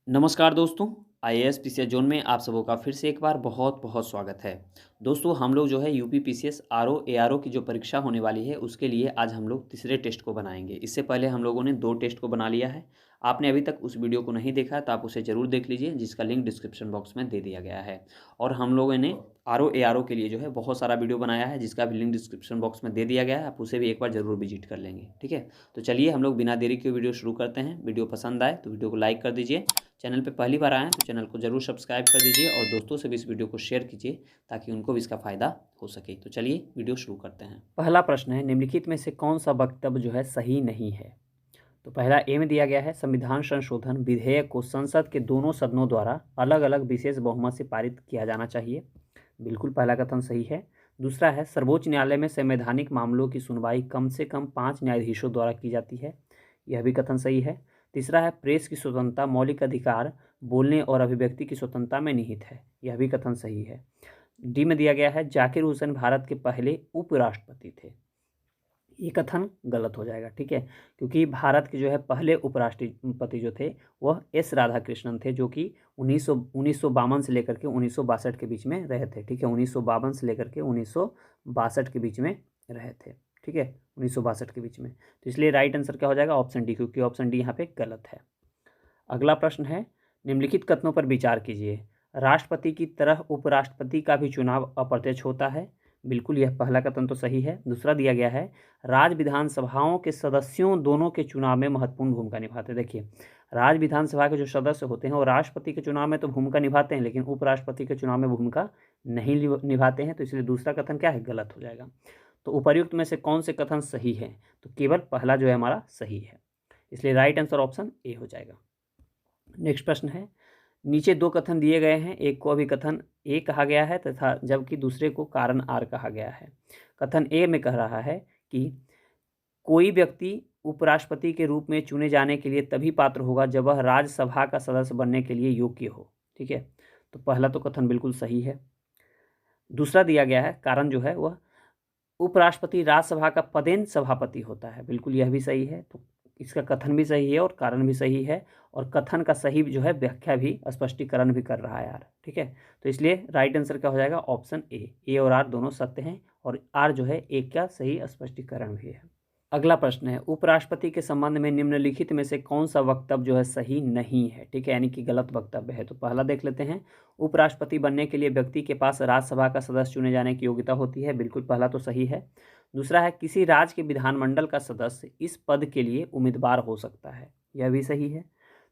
नमस्कार दोस्तों, IAS PCS zone में आप सबों का फिर से एक बार बहुत-बहुत स्वागत है। दोस्तों हम लोग जो है यूपी पीसीएस आरओ, एआरओ की जो परीक्षा होने वाली है उसके लिए आज हम लोग तीसरे टेस्ट को बनाएँगे। इससे पहले हम लोगों ने 2 टेस्ट को बना लिया है। आपने अभी तक उस वीडियो को नहीं देखा है तो आप उसे ज़रूर देख लीजिए जिसका लिंक डिस्क्रिप्शन बॉक्स में दे दिया गया है। और हम लोगों ने आरओ, एआरओ के लिए जो है बहुत सारा वीडियो बनाया है जिसका भी लिंक डिस्क्रिप्शन बॉक्स में दे दिया गया है। आप उसे भी एक बार ज़रूर विजिट कर लेंगे, ठीक है? तो चलिए हम लोग बिना देरी के वीडियो शुरू करते हैं। वीडियो पसंद आए तो वीडियो को लाइक कर दीजिए। चैनल पे पहली बार आए हैं तो चैनल को ज़रूर सब्सक्राइब कर दीजिए और दोस्तों से भी इस वीडियो को शेयर कीजिए ताकि उनको भी इसका फ़ायदा हो सके। तो चलिए वीडियो शुरू करते हैं। पहला प्रश्न है, निम्नलिखित में से कौन सा वक्तव्य जो है सही नहीं है? तो पहला ए में दिया गया है, संविधान संशोधन विधेयक को संसद के दोनों सदनों द्वारा अलग अलग विशेष बहुमत से पारित किया जाना चाहिए। बिल्कुल पहला कथन सही है। दूसरा है, सर्वोच्च न्यायालय में संवैधानिक मामलों की सुनवाई कम से कम 5 न्यायाधीशों द्वारा की जाती है। यह भी कथन सही है। तीसरा है, प्रेस की स्वतंत्रता मौलिक अधिकार बोलने और अभिव्यक्ति की स्वतंत्रता में निहित है। यह भी कथन सही है। डी में दिया गया है, जाकिर हुसैन भारत के पहले उपराष्ट्रपति थे। ये कथन गलत हो जाएगा, ठीक है, क्योंकि भारत के जो है पहले उपराष्ट्रपति जो थे वह एस राधाकृष्णन थे, जो कि 1952 से लेकर के 1962 के बीच में रहे थे, ठीक है। 1952 से लेकर के 1962 के बीच में रहे थे, ठीक है, 1962 के बीच में। तो इसलिए राइट आंसर क्या हो जाएगा? ऑप्शन डी, क्योंकि ऑप्शन डी यहाँ पे गलत है। अगला प्रश्न है, निम्नलिखित कथनों पर विचार कीजिए। राष्ट्रपति की तरह उपराष्ट्रपति का भी चुनाव अप्रत्यक्ष होता है। बिल्कुल, यह पहला कथन तो सही है। दूसरा दिया गया है, राज्य विधानसभाओं के सदस्यों दोनों के चुनाव में महत्वपूर्ण भूमिका निभाते हैं। देखिए, राज्य विधानसभा के जो सदस्य होते हैं वो राष्ट्रपति के चुनाव में तो भूमिका निभाते हैं, लेकिन उपराष्ट्रपति के चुनाव में भूमिका नहीं निभाते हैं। तो इसलिए दूसरा कथन क्या है? गलत हो जाएगा। तो उपर्युक्त में से कौन से कथन सही है? तो केवल पहला जो है हमारा सही है, इसलिए राइट आंसर ऑप्शन ए हो जाएगा। नेक्स्ट प्रश्न है, नीचे दो कथन दिए गए हैं, एक को अभी कथन ए कहा गया है तथा जबकि दूसरे को कारण आर कहा गया है। कथन ए में कह रहा है कि कोई व्यक्ति उपराष्ट्रपति के रूप में चुने जाने के लिए तभी पात्र होगा जब वह राज्यसभा का सदस्य बनने के लिए योग्य हो, ठीक है। तो पहला तो कथन बिल्कुल सही है। दूसरा दिया गया है, कारण जो है वह उपराष्ट्रपति राज्यसभा का पदेन सभापति होता है। बिल्कुल यह भी सही है। तो इसका कथन भी सही है और कारण भी सही है, और कथन का सही जो है व्याख्या भी स्पष्टीकरण भी कर रहा है यार, ठीक है। तो इसलिए राइट आंसर क्या हो जाएगा? ऑप्शन ए और आर दोनों सत्य हैं, और आर जो है एक का सही स्पष्टीकरण भी है। अगला प्रश्न है, उपराष्ट्रपति के संबंध में निम्नलिखित में से कौन सा वक्तव्य जो है सही नहीं है, ठीक है, यानी कि गलत वक्तव्य है। तो पहला देख लेते हैं, उपराष्ट्रपति बनने के लिए व्यक्ति के पास राज्यसभा का सदस्य चुने जाने की योग्यता होती है। बिल्कुल पहला तो सही है। दूसरा है, किसी राज्य के विधानमंडल का सदस्य इस पद के लिए उम्मीदवार हो सकता है। यह भी सही है।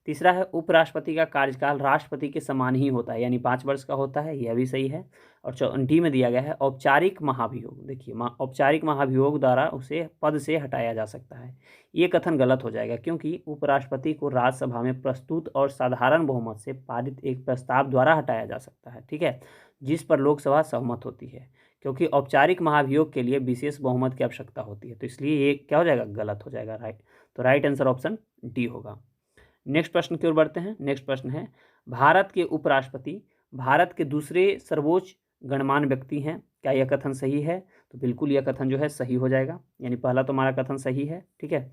तीसरा है, उपराष्ट्रपति का कार्यकाल राष्ट्रपति के समान ही होता है, यानी 5 वर्ष का होता है। यह भी सही है। और डी में दिया गया है, औपचारिक महाभियोग। देखिए, औपचारिक महाभियोग द्वारा उसे पद से हटाया जा सकता है। ये कथन गलत हो जाएगा, क्योंकि उपराष्ट्रपति को राज्यसभा में प्रस्तुत और साधारण बहुमत से पारित एक प्रस्ताव द्वारा हटाया जा सकता है, ठीक है, जिस पर लोकसभा सहमत होती है, क्योंकि औपचारिक महाभियोग के लिए विशेष बहुमत की आवश्यकता होती है। तो इसलिए ये क्या हो जाएगा? गलत हो जाएगा, राइट। तो राइट आंसर ऑप्शन डी होगा। नेक्स्ट प्रश्न की ओर बढ़ते हैं। नेक्स्ट प्रश्न है, भारत के उपराष्ट्रपति भारत के दूसरे सर्वोच्च गणमान्य व्यक्ति हैं। क्या यह कथन सही है? तो बिल्कुल यह कथन जो है सही हो जाएगा, यानी पहला तो हमारा कथन सही है, ठीक है।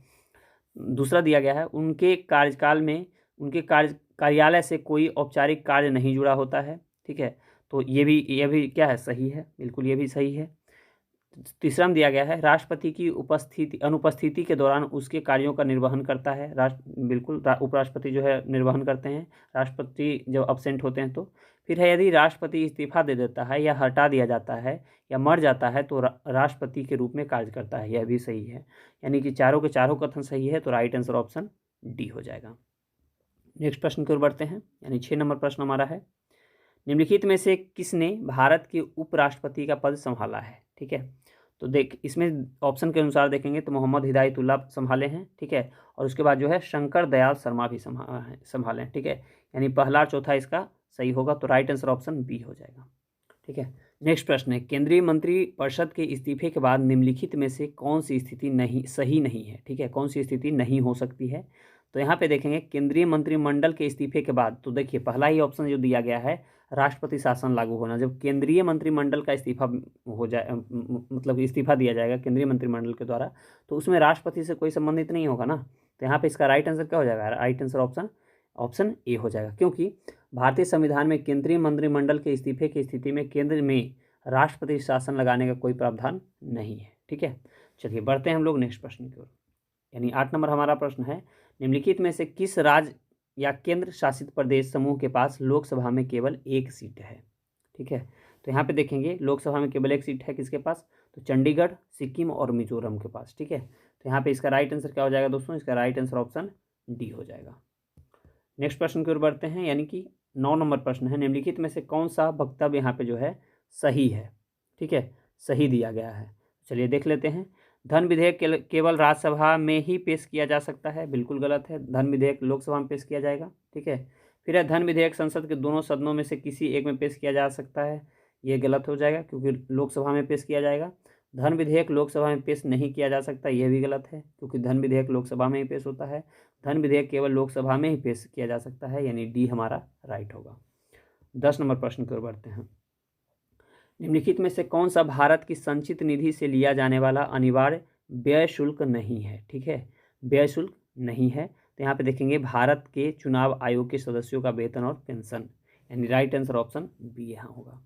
दूसरा दिया गया है, उनके कार्यकाल में उनके कार्यालय से कोई औपचारिक कार्य नहीं जुड़ा होता है, ठीक है। तो ये भी क्या है? सही है, बिल्कुल ये भी सही है। तीसरा में दिया गया है, राष्ट्रपति की अनुपस्थिति के दौरान उसके कार्यों का निर्वहन करता है। बिल्कुल उपराष्ट्रपति जो है निर्वहन करते हैं, राष्ट्रपति जब अब्सेंट होते हैं तो। फिर है, यदि राष्ट्रपति इस्तीफा दे देता है या हटा दिया जाता है या मर जाता है तो राष्ट्रपति के रूप में कार्य करता है। यह भी सही है, यानी कि चारों के चारों कथन सही है। तो राइट आंसर ऑप्शन डी हो जाएगा। नेक्स्ट प्रश्न की ओर बढ़ते हैं, यानी 6 नंबर प्रश्न हमारा है, निम्नलिखित में से किसने भारत के उपराष्ट्रपति का पद संभाला है, ठीक है। तो देख, इसमें ऑप्शन के अनुसार देखेंगे तो मोहम्मद हिदायतुल्लाह संभाले हैं, ठीक है, और उसके बाद जो है शंकर दयाल शर्मा भी संभाले हैं, ठीक है, यानी पहला और चौथा इसका सही होगा। तो राइट आंसर ऑप्शन बी हो जाएगा, ठीक है। नेक्स्ट प्रश्न है, केंद्रीय मंत्रिपरिषद के इस्तीफे के बाद निम्नलिखित में से कौन सी स्थिति सही नहीं है, ठीक है, कौन सी स्थिति नहीं हो सकती है। तो यहाँ पे देखेंगे, केंद्रीय मंत्रिमंडल के इस्तीफे के बाद, तो देखिए पहला ही ऑप्शन जो दिया गया है, राष्ट्रपति शासन लागू होना। जब केंद्रीय मंत्रिमंडल का इस्तीफा हो जाए, मतलब इस्तीफा दिया जाएगा केंद्रीय मंत्रिमंडल के द्वारा, तो उसमें राष्ट्रपति से कोई संबंधित नहीं होगा ना। तो यहाँ पे इसका राइट आंसर क्या हो जाएगा? Right answer option option A हो जाएगा, क्योंकि भारतीय संविधान में केंद्रीय मंत्रिमंडल के इस्तीफे की स्थिति में केंद्र में राष्ट्रपति शासन लगाने का कोई प्रावधान नहीं है। ठीक है, चलिए बढ़ते हैं हम लोग नेक्स्ट प्रश्न की ओर। यानी 8 नंबर हमारा प्रश्न है, निम्नलिखित में से किस राज्य या केंद्र शासित प्रदेश समूह के पास लोकसभा में केवल एक सीट है। ठीक है, तो यहाँ पे देखेंगे लोकसभा में केवल एक सीट है किसके पास, तो चंडीगढ़, सिक्किम और मिजोरम के पास। ठीक है, तो यहाँ पे इसका राइट आंसर क्या हो जाएगा दोस्तों, इसका राइट आंसर ऑप्शन डी हो जाएगा। नेक्स्ट प्रश्न की ओर बढ़ते हैं, यानी कि 9 नंबर प्रश्न है, निम्नलिखित में से कौन सा वक्तव्य यहाँ पे जो है सही है। ठीक है, सही दिया गया है। चलिए देख लेते हैं। धन विधेयक केवल राज्यसभा में ही पेश किया जा सकता है, बिल्कुल गलत है। धन विधेयक लोकसभा में पेश किया जाएगा। ठीक है, फिर है धन विधेयक संसद के दोनों सदनों में से किसी एक में पेश किया जा सकता है, ये गलत हो जाएगा क्योंकि लोकसभा में पेश किया जाएगा। धन विधेयक लोकसभा में पेश नहीं किया जा सकता, यह भी गलत है क्योंकि धन विधेयक लोकसभा में ही पेश होता है। धन विधेयक केवल लोकसभा में ही पेश किया जा सकता है, यानी डी हमारा राइट होगा। 10 नंबर प्रश्न की ओर बढ़ते हैं। निम्नलिखित में से कौन सा भारत की संचित निधि से लिया जाने वाला अनिवार्य व्यय शुल्क नहीं है। ठीक है, व्यय शुल्क नहीं है, तो यहाँ पे देखेंगे भारत के चुनाव आयोग के सदस्यों का वेतन और पेंशन, यानी राइट आंसर ऑप्शन बी यहाँ होगा।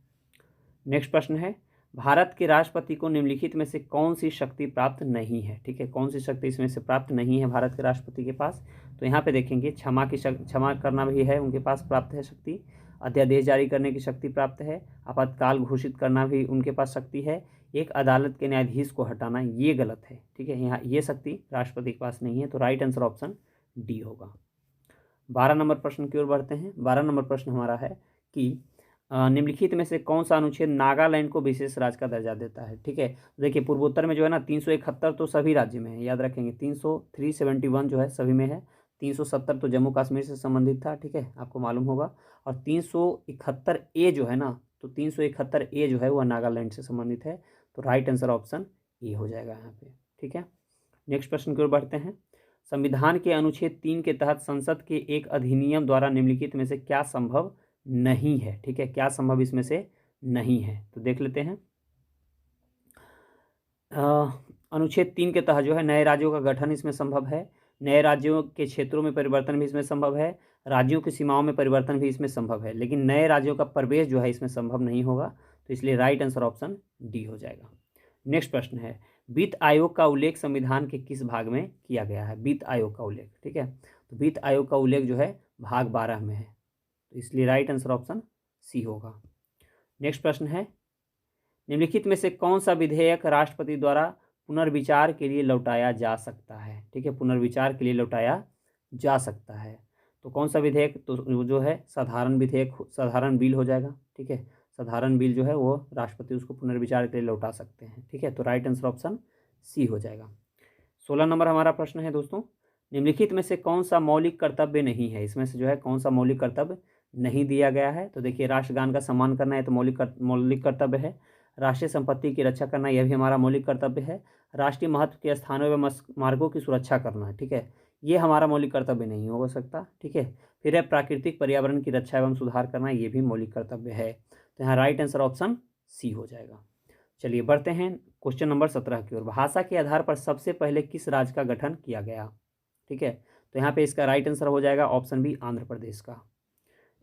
नेक्स्ट प्रश्न है, भारत के राष्ट्रपति को निम्नलिखित में से कौन सी शक्ति प्राप्त नहीं है। ठीक है, कौन सी शक्ति इसमें से प्राप्त नहीं है भारत के राष्ट्रपति के पास, तो यहाँ पे देखेंगे क्षमा करना भी है उनके पास प्राप्त है शक्ति, अध्यादेश जारी करने की शक्ति प्राप्त है, आपातकाल घोषित करना भी उनके पास शक्ति है, एक अदालत के न्यायाधीश को हटाना ये गलत है। ठीक है, यहाँ ये शक्ति राष्ट्रपति के पास नहीं है, तो राइट आंसर ऑप्शन डी होगा। 12 नंबर प्रश्न की ओर बढ़ते हैं। 12 नंबर प्रश्न हमारा है कि निम्नलिखित में से कौन सा अनुच्छेद नागालैंड को विशेष राज्य का दर्जा देता है। ठीक है, देखिए पूर्वोत्तर में जो है ना 371 तो सभी राज्य में है, याद रखेंगे। 371 जो है सभी में है, 370 तो जम्मू कश्मीर से संबंधित था। ठीक है, आपको मालूम होगा, और 371 ए जो है ना, तो 371 ए जो है वह नागालैंड से संबंधित है, तो राइट आंसर ऑप्शन ए हो जाएगा यहाँ पे। ठीक है, नेक्स्ट प्रश्न की ओर बढ़ते हैं। संविधान के अनुच्छेद 3 के तहत संसद के एक अधिनियम द्वारा निम्नलिखित में से क्या संभव नहीं है। ठीक है, क्या संभव इसमें से नहीं है, तो देख लेते हैं। अनुच्छेद 3 के तहत जो है नए राज्यों का गठन इसमें संभव है, नए राज्यों के क्षेत्रों में परिवर्तन भी इसमें संभव है, राज्यों की सीमाओं में परिवर्तन भी इसमें संभव है, लेकिन नए राज्यों का प्रवेश जो है इसमें संभव नहीं होगा, तो इसलिए राइट आंसर ऑप्शन डी हो जाएगा। नेक्स्ट प्रश्न है, वित्त आयोग का उल्लेख संविधान के किस भाग में किया गया है। वित्त आयोग का उल्लेख, ठीक है, तो वित्त आयोग का उल्लेख जो है भाग 12 में है, तो इसलिए राइट आंसर ऑप्शन सी होगा। नेक्स्ट प्रश्न है, निम्नलिखित में से कौन सा विधेयक राष्ट्रपति द्वारा पुनर्विचार के लिए लौटाया जा सकता है। ठीक है, पुनर्विचार के लिए लौटाया जा सकता है, तो कौन सा विधेयक, तो जो है साधारण विधेयक, साधारण बिल हो जाएगा। ठीक है, साधारण बिल जो है वो राष्ट्रपति उसको पुनर्विचार के लिए लौटा सकते हैं। ठीक है, तो राइट आंसर ऑप्शन सी हो जाएगा। 16 नंबर हमारा प्रश्न है दोस्तों, निम्नलिखित में से कौन सा मौलिक कर्तव्य नहीं है। इसमें से जो है कौन सा मौलिक कर्तव्य नहीं दिया गया है, तो देखिए राष्ट्रगान का सम्मान करना है तो मौलिक कर्तव्य है, राष्ट्रीय संपत्ति की रक्षा करना यह भी हमारा मौलिक कर्तव्य है, राष्ट्रीय महत्व के स्थानों एवं मार्गों की सुरक्षा करना है। ठीक है, ये हमारा मौलिक कर्तव्य नहीं हो सकता। ठीक है, फिर है प्राकृतिक पर्यावरण की रक्षा एवं सुधार करना, ये भी मौलिक कर्तव्य है, तो यहाँ राइट आंसर ऑप्शन सी हो जाएगा। चलिए बढ़ते हैं क्वेश्चन नंबर 17 की ओर। भाषा के आधार पर सबसे पहले किस राज्य का गठन किया गया। ठीक है, तो यहाँ पे इसका राइट आंसर हो जाएगा ऑप्शन बी, आंध्र प्रदेश का।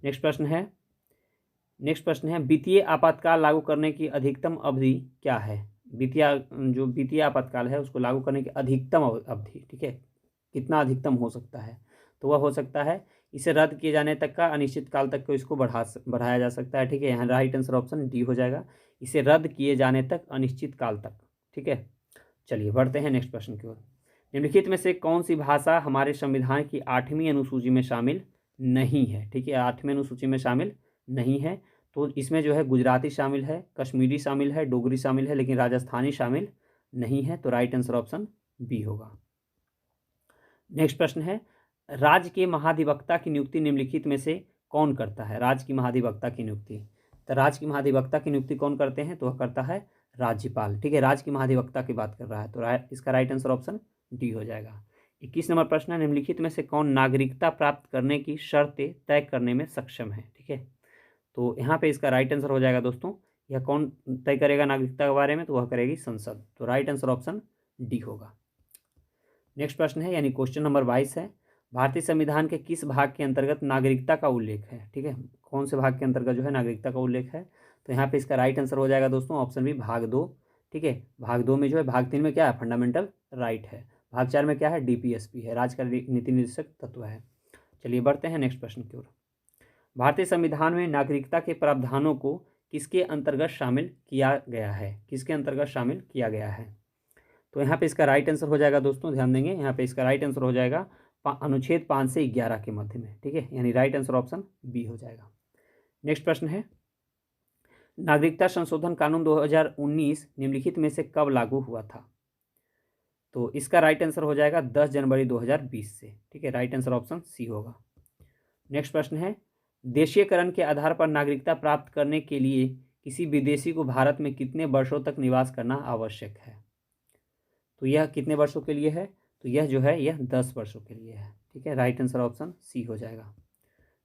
नेक्स्ट प्रश्न है वित्तीय आपातकाल लागू करने की अधिकतम अवधि क्या है। वित्तीय आपातकाल है उसको लागू करने की अधिकतम अवधि, ठीक है, कितना अधिकतम हो सकता है, तो वह हो सकता है इसे रद्द किए जाने तक का, अनिश्चित काल तक को इसको बढ़ाया जा सकता है। ठीक है, यहाँ राइट आंसर ऑप्शन डी हो जाएगा, इसे रद्द किए जाने तक, अनिश्चित काल तक। ठीक है, चलिए बढ़ते हैं नेक्स्ट प्रश्न की ओर। निम्नलिखित में से कौन सी भाषा हमारे संविधान की 8वीं अनुसूची में शामिल नहीं है। ठीक है, 8वीं अनुसूची में शामिल नहीं है, तो इसमें जो है गुजराती शामिल है, कश्मीरी शामिल है, डोगरी शामिल है, लेकिन राजस्थानी शामिल नहीं है, तो राइट आंसर ऑप्शन बी होगा। नेक्स्ट प्रश्न है, राज्य के महाधिवक्ता की नियुक्ति निम्नलिखित में से कौन करता है। राज्य की महाधिवक्ता की नियुक्ति, तो राज्य की महाधिवक्ता की नियुक्ति कौन करते हैं, तो वह करता है राज्यपाल। ठीक है, राज्य की महाधिवक्ता की बात कर रहा है, तो इसका राइट आंसर ऑप्शन डी हो जाएगा। 21 नंबर प्रश्न है, निम्नलिखित में से कौन नागरिकता प्राप्त करने की शर्तें तय करने में सक्षम है। ठीक है, तो यहाँ पे इसका राइट आंसर हो जाएगा दोस्तों, यह कौन तय करेगा नागरिकता के बारे में, तो वह करेगी संसद, तो राइट आंसर ऑप्शन डी होगा। नेक्स्ट प्रश्न है, यानी क्वेश्चन नंबर 22 है, भारतीय संविधान के किस भाग के अंतर्गत नागरिकता का उल्लेख है? ठीक है, कौन से भाग के अंतर्गत जो है नागरिकता का उल्लेख है? तो यहाँ पे इसका राइट आंसर हो जाएगा दोस्तों ऑप्शन बी, भाग 2। ठीक है, भाग 2 में जो है, भाग 3 में क्या है, फंडामेंटल राइट है। भाग 4 में क्या है, डीपीएसपी है, राज्य का नीति निर्देशक तत्व है। चलिए बढ़ते हैं नेक्स्ट प्रश्न की ओर। भारतीय संविधान में नागरिकता के प्रावधानों को किसके अंतर्गत शामिल किया गया है? किसके अंतर्गत शामिल किया गया है? तो यहाँ पे इसका राइट आंसर हो जाएगा दोस्तों, ध्यान देंगे, यहाँ पे इसका राइट आंसर हो जाएगा अनुच्छेद 5 से 11 के मध्य में। ठीक है, यानी राइट आंसर ऑप्शन बी हो जाएगा। नेक्स्ट प्रश्न है, नागरिकता संशोधन कानून 2019 निम्नलिखित में से कब लागू हुआ था? तो इसका राइट आंसर हो जाएगा 10 जनवरी 2020 से। ठीक है, राइट आंसर ऑप्शन सी होगा। नेक्स्ट प्रश्न है, देशीयकरण के आधार पर नागरिकता प्राप्त करने के लिए किसी विदेशी को भारत में कितने वर्षों तक निवास करना आवश्यक है? तो यह कितने वर्षों के लिए है? तो यह जो है, यह 10 वर्षों के लिए है। ठीक है, राइट आंसर ऑप्शन सी हो जाएगा।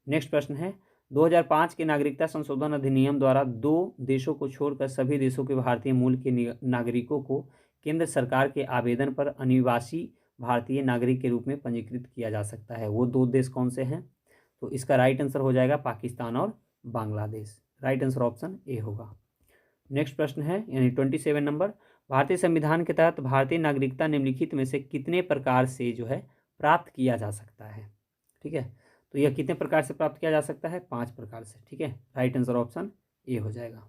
नेक्स्ट प्रश्न है, 2005 के नागरिकता संशोधन अधिनियम द्वारा 2 देशों को छोड़कर सभी देशों के भारतीय मूल के नागरिकों को केंद्र सरकार के आवेदन पर अनिवासी भारतीय नागरिक के रूप में पंजीकृत किया जा सकता है। वो 2 देश कौन से हैं? तो इसका राइट आंसर हो जाएगा पाकिस्तान और Bangladesh. Right answer option A होगा। नेक्स्ट प्रश्न है, यानी 27 नंबर, भारतीय संविधान के तहत भारतीय नागरिकता निम्नलिखित में से कितने प्रकार से जो है प्राप्त किया जा सकता है? ठीक है, तो यह कितने प्रकार से प्राप्त किया जा सकता है? 5 प्रकार से। ठीक है, राइट आंसर ऑप्शन ए हो जाएगा।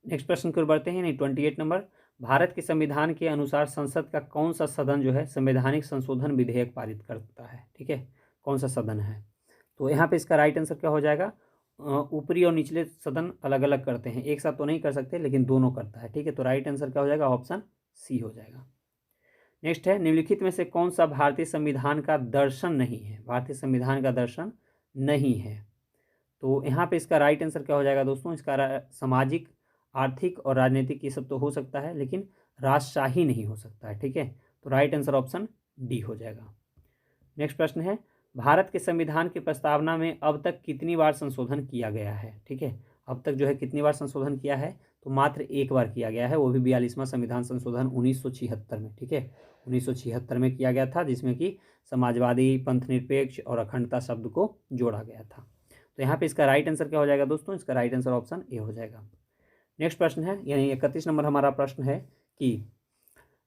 नेक्स्ट प्रश्न की ओर बढ़ते हैं, यानी 28 नंबर, भारत के संविधान के अनुसार संसद का कौन सा सदन जो है संवैधानिक संशोधन विधेयक पारित करता है? ठीक है, कौन सा सदन है? तो यहाँ पे इसका राइट आंसर क्या हो जाएगा? ऊपरी और निचले सदन अलग अलग करते हैं, एक साथ तो नहीं कर सकते, लेकिन दोनों करता है। ठीक है, तो राइट आंसर क्या हो जाएगा? ऑप्शन सी हो जाएगा। नेक्स्ट है, निम्नलिखित में से कौन सा भारतीय संविधान का दर्शन नहीं है? भारतीय संविधान का दर्शन नहीं है। तो यहाँ पे इसका राइट आंसर क्या हो जाएगा दोस्तों? इसका सामाजिक, आर्थिक और राजनीतिक ये सब तो हो सकता है, लेकिन राजशाही नहीं हो सकता है। ठीक है, तो राइट आंसर ऑप्शन डी हो जाएगा। नेक्स्ट प्रश्न है, भारत के संविधान की प्रस्तावना में अब तक कितनी बार संशोधन किया गया है? ठीक है, अब तक जो है कितनी बार संशोधन किया है? तो मात्र 1 बार किया गया है, वो भी 42वां संविधान संशोधन 1976 में। ठीक है, 1976 में किया गया था, जिसमें कि समाजवादी, पंथनिरपेक्ष और अखंडता शब्द को जोड़ा गया था। तो यहाँ पे इसका राइट आंसर क्या हो जाएगा दोस्तों? इसका राइट आंसर ऑप्शन ए हो जाएगा। नेक्स्ट प्रश्न है, यानी 31 नंबर हमारा प्रश्न है कि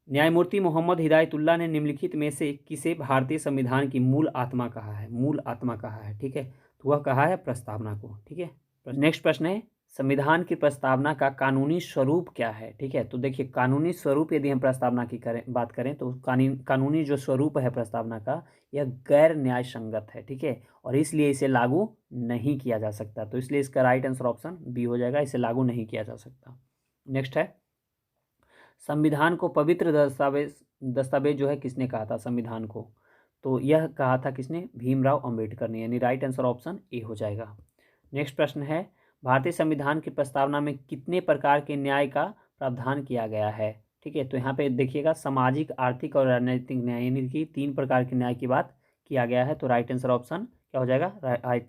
न्यायमूर्ति मोहम्मद हिदायतुल्लाह ने निम्नलिखित में से किसे भारतीय संविधान की मूल आत्मा कहा है? मूल आत्मा कहा है। ठीक है, तो वह कहा है प्रस्तावना को। ठीक है, नेक्स्ट प्रश्न है, संविधान की प्रस्तावना का कानूनी स्वरूप क्या है? ठीक है, तो देखिए, कानूनी स्वरूप यदि हम प्रस्तावना की बात करें तो कानूनी जो स्वरूप है प्रस्तावना का, यह गैर न्याय संगत है। ठीक है, और इसलिए इसे लागू नहीं किया जा सकता। तो इसलिए इसका राइट आंसर ऑप्शन बी हो जाएगा, इसे लागू नहीं किया जा सकता। नेक्स्ट है, संविधान को पवित्र दस्तावेज जो है किसने कहा था संविधान को? तो यह कहा था किसने? भीमराव अंबेडकर ने, यानी राइट आंसर ऑप्शन ए हो जाएगा। नेक्स्ट प्रश्न है, भारतीय संविधान की प्रस्तावना में कितने प्रकार के न्याय का प्रावधान किया गया है? ठीक है, तो यहाँ पे देखिएगा, सामाजिक, आर्थिक और राजनीतिक न्याय, यानी कि 3 प्रकार के न्याय की बात किया गया है। तो राइट आंसर ऑप्शन क्या हो जाएगा?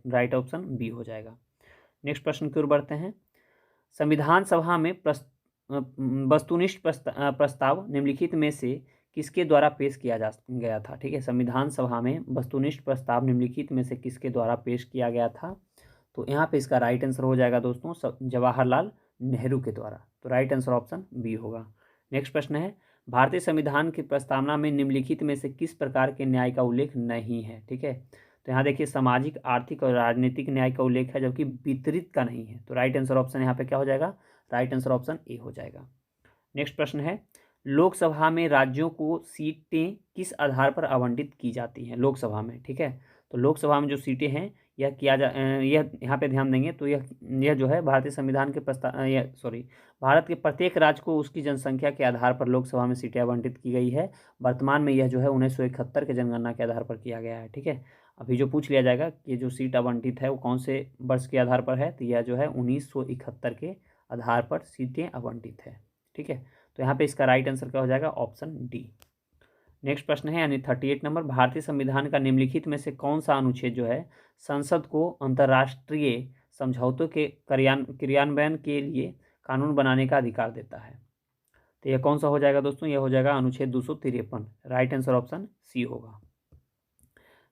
राइट ऑप्शन बी हो जाएगा। नेक्स्ट प्रश्न की ओर बढ़ते हैं, संविधान सभा में वस्तुनिष्ठ प्रस्ताव निम्नलिखित में से किसके द्वारा पेश किया गया था? ठीक है, संविधान सभा में वस्तुनिष्ठ प्रस्ताव निम्नलिखित में से किसके द्वारा पेश किया गया था? तो यहाँ पे इसका राइट आंसर हो जाएगा दोस्तों जवाहरलाल नेहरू के द्वारा। तो राइट आंसर ऑप्शन बी होगा। नेक्स्ट प्रश्न है, भारतीय संविधान की प्रस्तावना में निम्नलिखित में से किस प्रकार के न्याय का उल्लेख नहीं है? ठीक है, तो यहाँ देखिए, सामाजिक, आर्थिक और राजनीतिक न्याय का उल्लेख है, जबकि वितरित का नहीं है। तो राइट आंसर ऑप्शन यहाँ पे क्या हो जाएगा? राइट आंसर ऑप्शन ए हो जाएगा। नेक्स्ट प्रश्न है, लोकसभा में राज्यों को सीटें किस आधार पर आवंटित की जाती हैं? लोकसभा में, ठीक है, तो लोकसभा में जो सीटें हैं यह यह यहाँ पे ध्यान देंगे तो यह जो है भारतीय संविधान के भारत के प्रत्येक राज्य को उसकी जनसंख्या के आधार पर लोकसभा में सीटें आवंटित की गई है। वर्तमान में यह जो है 1971 के जनगणना के आधार पर किया गया है। ठीक है, अभी जो पूछ लिया जाएगा कि ये जो सीट आवंटित है वो कौन से वर्ष के आधार पर है, तो यह जो है 1971 के आधार पर सीटें आवंटित है। ठीक है, तो यहाँ पे इसका राइट आंसर क्या हो जाएगा? Option D. नेक्स्ट प्रश्न है, यानी 38 नंबर, भारतीय संविधान का निम्नलिखित में से कौन सा अनुच्छेद जो है संसद को अंतर्राष्ट्रीय समझौतों के क्रियान्वयन के लिए कानून बनाने का अधिकार देता है? तो यह कौन सा हो जाएगा दोस्तों? यह हो जाएगा अनुच्छेद 253। राइट आंसर ऑप्शन सी होगा।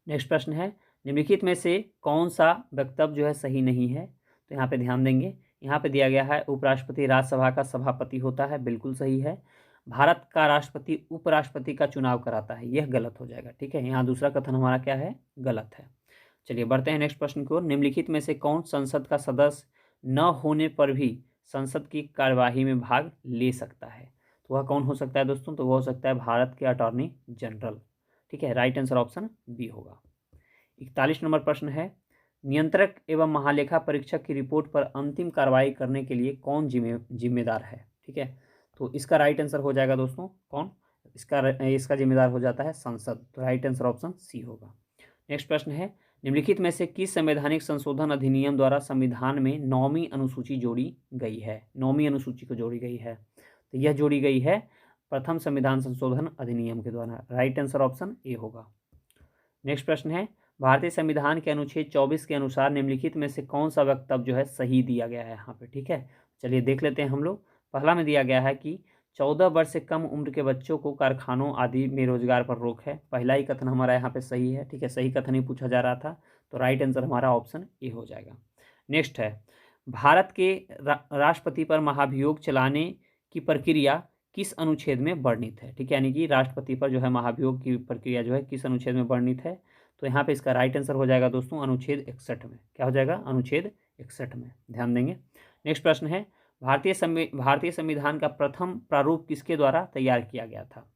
नेक्स्ट प्रश्न है, निम्नलिखित में से कौन सा वक्तव्य जो है सही नहीं है? तो यहाँ पे ध्यान देंगे, यहाँ पे दिया गया है उपराष्ट्रपति राज्यसभा का सभापति होता है, बिल्कुल सही है। भारत का राष्ट्रपति उपराष्ट्रपति का चुनाव कराता है, यह गलत हो जाएगा। ठीक है, यहाँ दूसरा कथन हमारा क्या है? गलत है। चलिए बढ़ते हैं नेक्स्ट प्रश्न की ओर। निम्नलिखित में से कौन संसद का सदस्य न होने पर भी संसद की कार्यवाही में भाग ले सकता है? तो वह कौन हो सकता है दोस्तों? तो वह हो सकता है भारत के अटॉर्नी जनरल। ठीक है, राइट आंसर ऑप्शन बी होगा। 41 नंबर प्रश्न है, नियंत्रक एवं महालेखा परीक्षक की रिपोर्ट पर अंतिम कार्रवाई करने के लिए कौन जिम्मेदार है? ठीक है, तो इसका राइट आंसर हो जाएगा दोस्तों कौन? इसका जिम्मेदार हो जाता है संसद। तो राइट आंसर ऑप्शन सी होगा। नेक्स्ट प्रश्न है, निम्नलिखित में से किस संवैधानिक संशोधन अधिनियम द्वारा संविधान में 9वीं अनुसूची जोड़ी गई है? 9वीं अनुसूची को जोड़ी गई है, तो यह जोड़ी गई है प्रथम संविधान संशोधन अधिनियम के द्वारा। राइट आंसर ऑप्शन ए होगा। नेक्स्ट प्रश्न है, भारतीय संविधान के अनुच्छेद 24 के अनुसार निम्नलिखित में से कौन सा वक्तव्य जो है सही दिया गया है यहाँ पे? ठीक है, चलिए देख लेते हैं हम लोग। पहला में दिया गया है कि 14 वर्ष से कम उम्र के बच्चों को कारखानों आदि में रोजगार पर रोक है। पहला ही कथन हमारा यहाँ पे सही है। ठीक है, सही कथन ही पूछा जा रहा था, तो राइट आंसर हमारा ऑप्शन ए हो जाएगा। नेक्स्ट है, भारत के राष्ट्रपति पर महाभियोग चलाने की प्रक्रिया किस अनुच्छेद में वर्णित है? ठीक है, यानी कि राष्ट्रपति पर जो है महाभियोग की प्रक्रिया जो है किस अनुच्छेद में वर्णित है? तो यहाँ पे इसका राइट आंसर हो जाएगा दोस्तों अनुच्छेद 61 में। क्या हो जाएगा? अनुच्छेद 61 में, ध्यान देंगे। नेक्स्ट प्रश्न है, भारतीय संविधान का प्रथम प्रारूप किसके द्वारा तैयार किया गया था?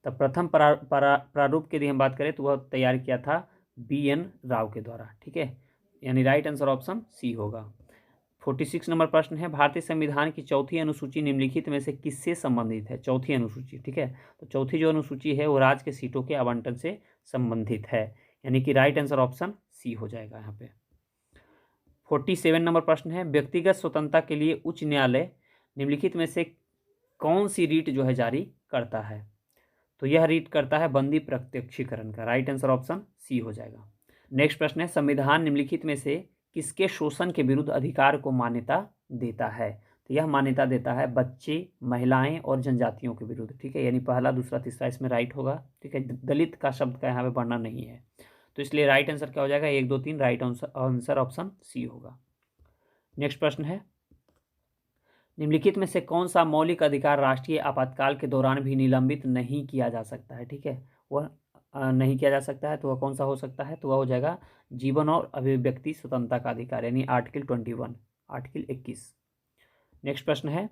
तो प्रथम प्रारूप की यदि हम बात करें तो वह तैयार किया था BN राव के द्वारा। ठीक है, यानी राइट आंसर ऑप्शन सी होगा। 46 नंबर प्रश्न है, भारतीय संविधान की चौथी अनुसूची निम्नलिखित में से किससे संबंधित है? चौथी अनुसूची। ठीक है, तो चौथी जो अनुसूची है वो राज्य के सीटों के आवंटन से संबंधित है, यानी कि राइट आंसर ऑप्शन सी हो जाएगा यहाँ पे। 47 नंबर प्रश्न है, व्यक्तिगत स्वतंत्रता के लिए उच्च न्यायालय निम्नलिखित में से कौन सी रीट जो है जारी करता है? तो यह रीट करता है बंदी प्रत्यक्षीकरण का। राइट आंसर ऑप्शन सी हो जाएगा। नेक्स्ट प्रश्न है, संविधान निम्नलिखित में से किसके शोषण के विरुद्ध अधिकार को मान्यता देता है? तो यह मान्यता देता है बच्चे, महिलाएं और जनजातियों के विरुद्ध। ठीक है, यानी पहला, दूसरा, तीसरा इसमें राइट होगा। ठीक है, दलित का शब्द का यहाँ पे वर्णन नहीं है, तो इसलिए राइट आंसर क्या हो जाएगा? 1, 2, 3 राइट आंसर ऑप्शन सी होगा। नेक्स्ट प्रश्न है, निम्नलिखित में से कौन सा मौलिक अधिकार राष्ट्रीय आपातकाल के दौरान भी निलंबित नहीं किया जा सकता है? ठीक है, वह नहीं किया जा सकता है, तो वह कौन सा हो सकता है? तो वह हो जाएगा जीवन और अभिव्यक्ति स्वतंत्रता का अधिकार, यानी आर्टिकल 21, आर्टिकल 21। नेक्स्ट प्रश्न है,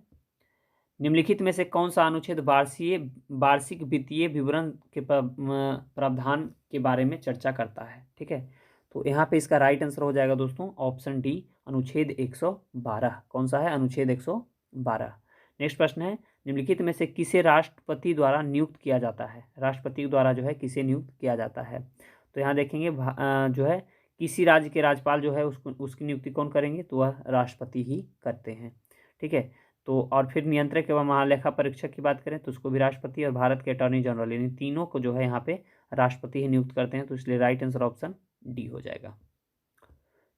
निम्नलिखित में से कौन सा अनुच्छेद वार्षिक वित्तीय विवरण के प्रावधान के बारे में चर्चा करता है? ठीक है, तो यहाँ पे इसका राइट आंसर हो जाएगा दोस्तों ऑप्शन डी, अनुच्छेद 112। कौन सा है? अनुच्छेद 112। नेक्स्ट प्रश्न है, निम्नलिखित में से किसे राष्ट्रपति द्वारा नियुक्त किया जाता है? राष्ट्रपति द्वारा जो है किसे नियुक्त किया जाता है? तो यहाँ देखेंगे जो है किसी राज्य के राज्यपाल जो है उसकी नियुक्ति कौन करेंगे? तो वह राष्ट्रपति ही करते हैं। ठीक है, तो और फिर नियंत्रक एवं महालेखा परीक्षक की बात करें तो उसको भी राष्ट्रपति, और भारत के अटॉर्नी जनरल, यानी तीनों को जो है यहाँ पे राष्ट्रपति ही नियुक्त करते हैं, तो इसलिए राइट आंसर ऑप्शन डी हो जाएगा।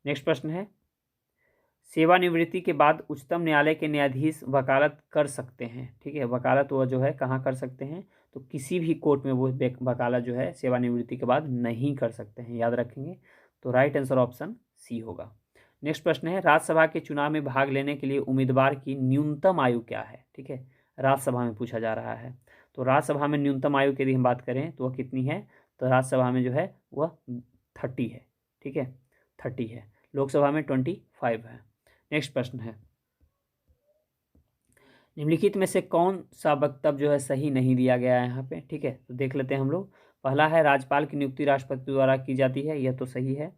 नेक्स्ट प्रश्न है, सेवानिवृत्ति के बाद उच्चतम न्यायालय के न्यायाधीश वकालत कर सकते हैं? ठीक है, वकालत वो जो है कहाँ कर सकते हैं? तो किसी भी कोर्ट में वो वकालत जो है सेवानिवृत्ति के बाद नहीं कर सकते हैं, याद रखेंगे। तो राइट आंसर ऑप्शन सी होगा। नेक्स्ट प्रश्न है, राज्यसभा के चुनाव में भाग लेने के लिए उम्मीदवार की न्यूनतम आयु क्या है? ठीक है, राज्यसभा में पूछा जा रहा है। तो राज्यसभा में न्यूनतम आयु की यदि हम बात करें तो वह कितनी है? तो राज्यसभा में जो है वह 30 है। ठीक है, 30 है। लोकसभा में 25 है। नेक्स्ट प्रश्न है, निम्नलिखित में से कौन सा वक्तव्य जो है सही नहीं दिया गया है यहाँ पे? ठीक है, तो देख लेते हैं हम लोग। पहला है, राज्यपाल की नियुक्ति राष्ट्रपति द्वारा की जाती है, यह तो सही है।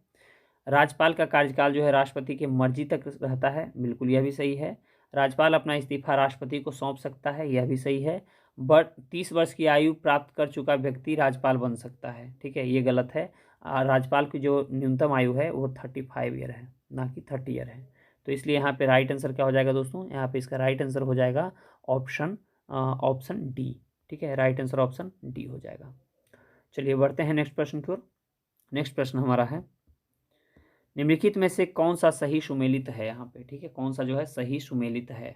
राज्यपाल का कार्यकाल जो है राष्ट्रपति की मर्जी तक रहता है, बिल्कुल यह भी सही है। राज्यपाल अपना इस्तीफा राष्ट्रपति को सौंप सकता है, यह भी सही है। बट 30 वर्ष की आयु प्राप्त कर चुका व्यक्ति राज्यपाल बन सकता है। ठीक है, ये गलत है। राज्यपाल की जो न्यूनतम आयु है वो 35 ईयर है, ना कि 30 ईयर है। तो इसलिए यहाँ पे राइट आंसर क्या हो जाएगा दोस्तों? यहाँ पे इसका राइट आंसर हो जाएगा ऑप्शन डी। ठीक है, राइट आंसर ऑप्शन डी हो जाएगा। चलिए बढ़ते हैं नेक्स्ट प्रश्न की ओर। नेक्स्ट प्रश्न हमारा है, निम्नलिखित में से कौन सा सही सुमेलित है यहाँ पे? ठीक है, कौन सा जो है सही सुमेलित है?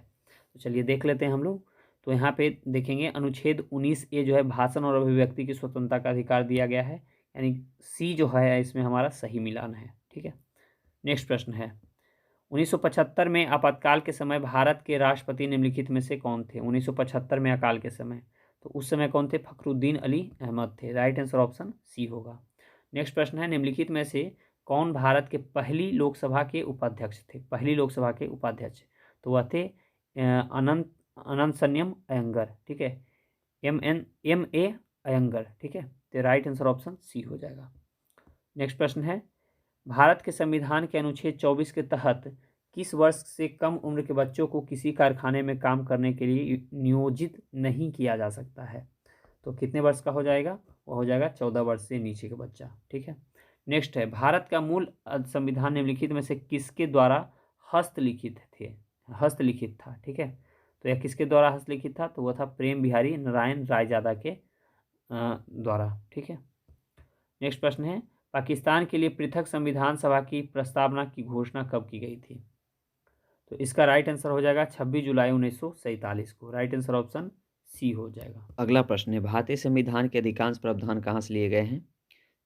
तो चलिए देख लेते हैं हम लोग। तो यहाँ पे देखेंगे अनुच्छेद 19A जो है भाषण और अभिव्यक्ति की स्वतंत्रता का अधिकार दिया गया है, यानी सी जो है इसमें हमारा सही मिलान है। ठीक है, नेक्स्ट प्रश्न है 1975 में आपातकाल के समय भारत के राष्ट्रपति निम्नलिखित में से कौन थे? 1975 में अकाल के समय, तो उस समय कौन थे? फखरुद्दीन अली अहमद थे। राइट आंसर ऑप्शन सी होगा। नेक्स्ट प्रश्न है निम्नलिखित में से कौन भारत के पहली लोकसभा के उपाध्यक्ष थे? पहली लोकसभा के उपाध्यक्ष, तो वह थे अनंत अनंतसन्यम अयंगर। ठीक है, M A अयंगर। ठीक है, तो राइट आंसर ऑप्शन सी हो जाएगा। नेक्स्ट प्रश्न है भारत के संविधान के अनुच्छेद 24 के तहत किस वर्ष से कम उम्र के बच्चों को किसी कारखाने में काम करने के लिए नियोजित नहीं किया जा सकता है? तो कितने वर्ष का हो जाएगा? वो हो जाएगा 14 वर्ष से नीचे का बच्चा। ठीक है, नेक्स्ट है भारत का मूल संविधान निम्नलिखित में से किसके द्वारा हस्तलिखित था? ठीक है, तो यह किसके द्वारा हस्तलिखित था? तो वह था प्रेम बिहारी नारायण रायजादा के द्वारा। ठीक है, नेक्स्ट प्रश्न है पाकिस्तान के लिए पृथक संविधान सभा की प्रस्तावना की घोषणा कब की गई थी? तो इसका राइट आंसर हो जाएगा 26 जुलाई 1947 को। राइट आंसर ऑप्शन सी हो जाएगा। अगला प्रश्न है भारतीय संविधान के अधिकांश प्रावधान कहाँ से लिए गए हैं?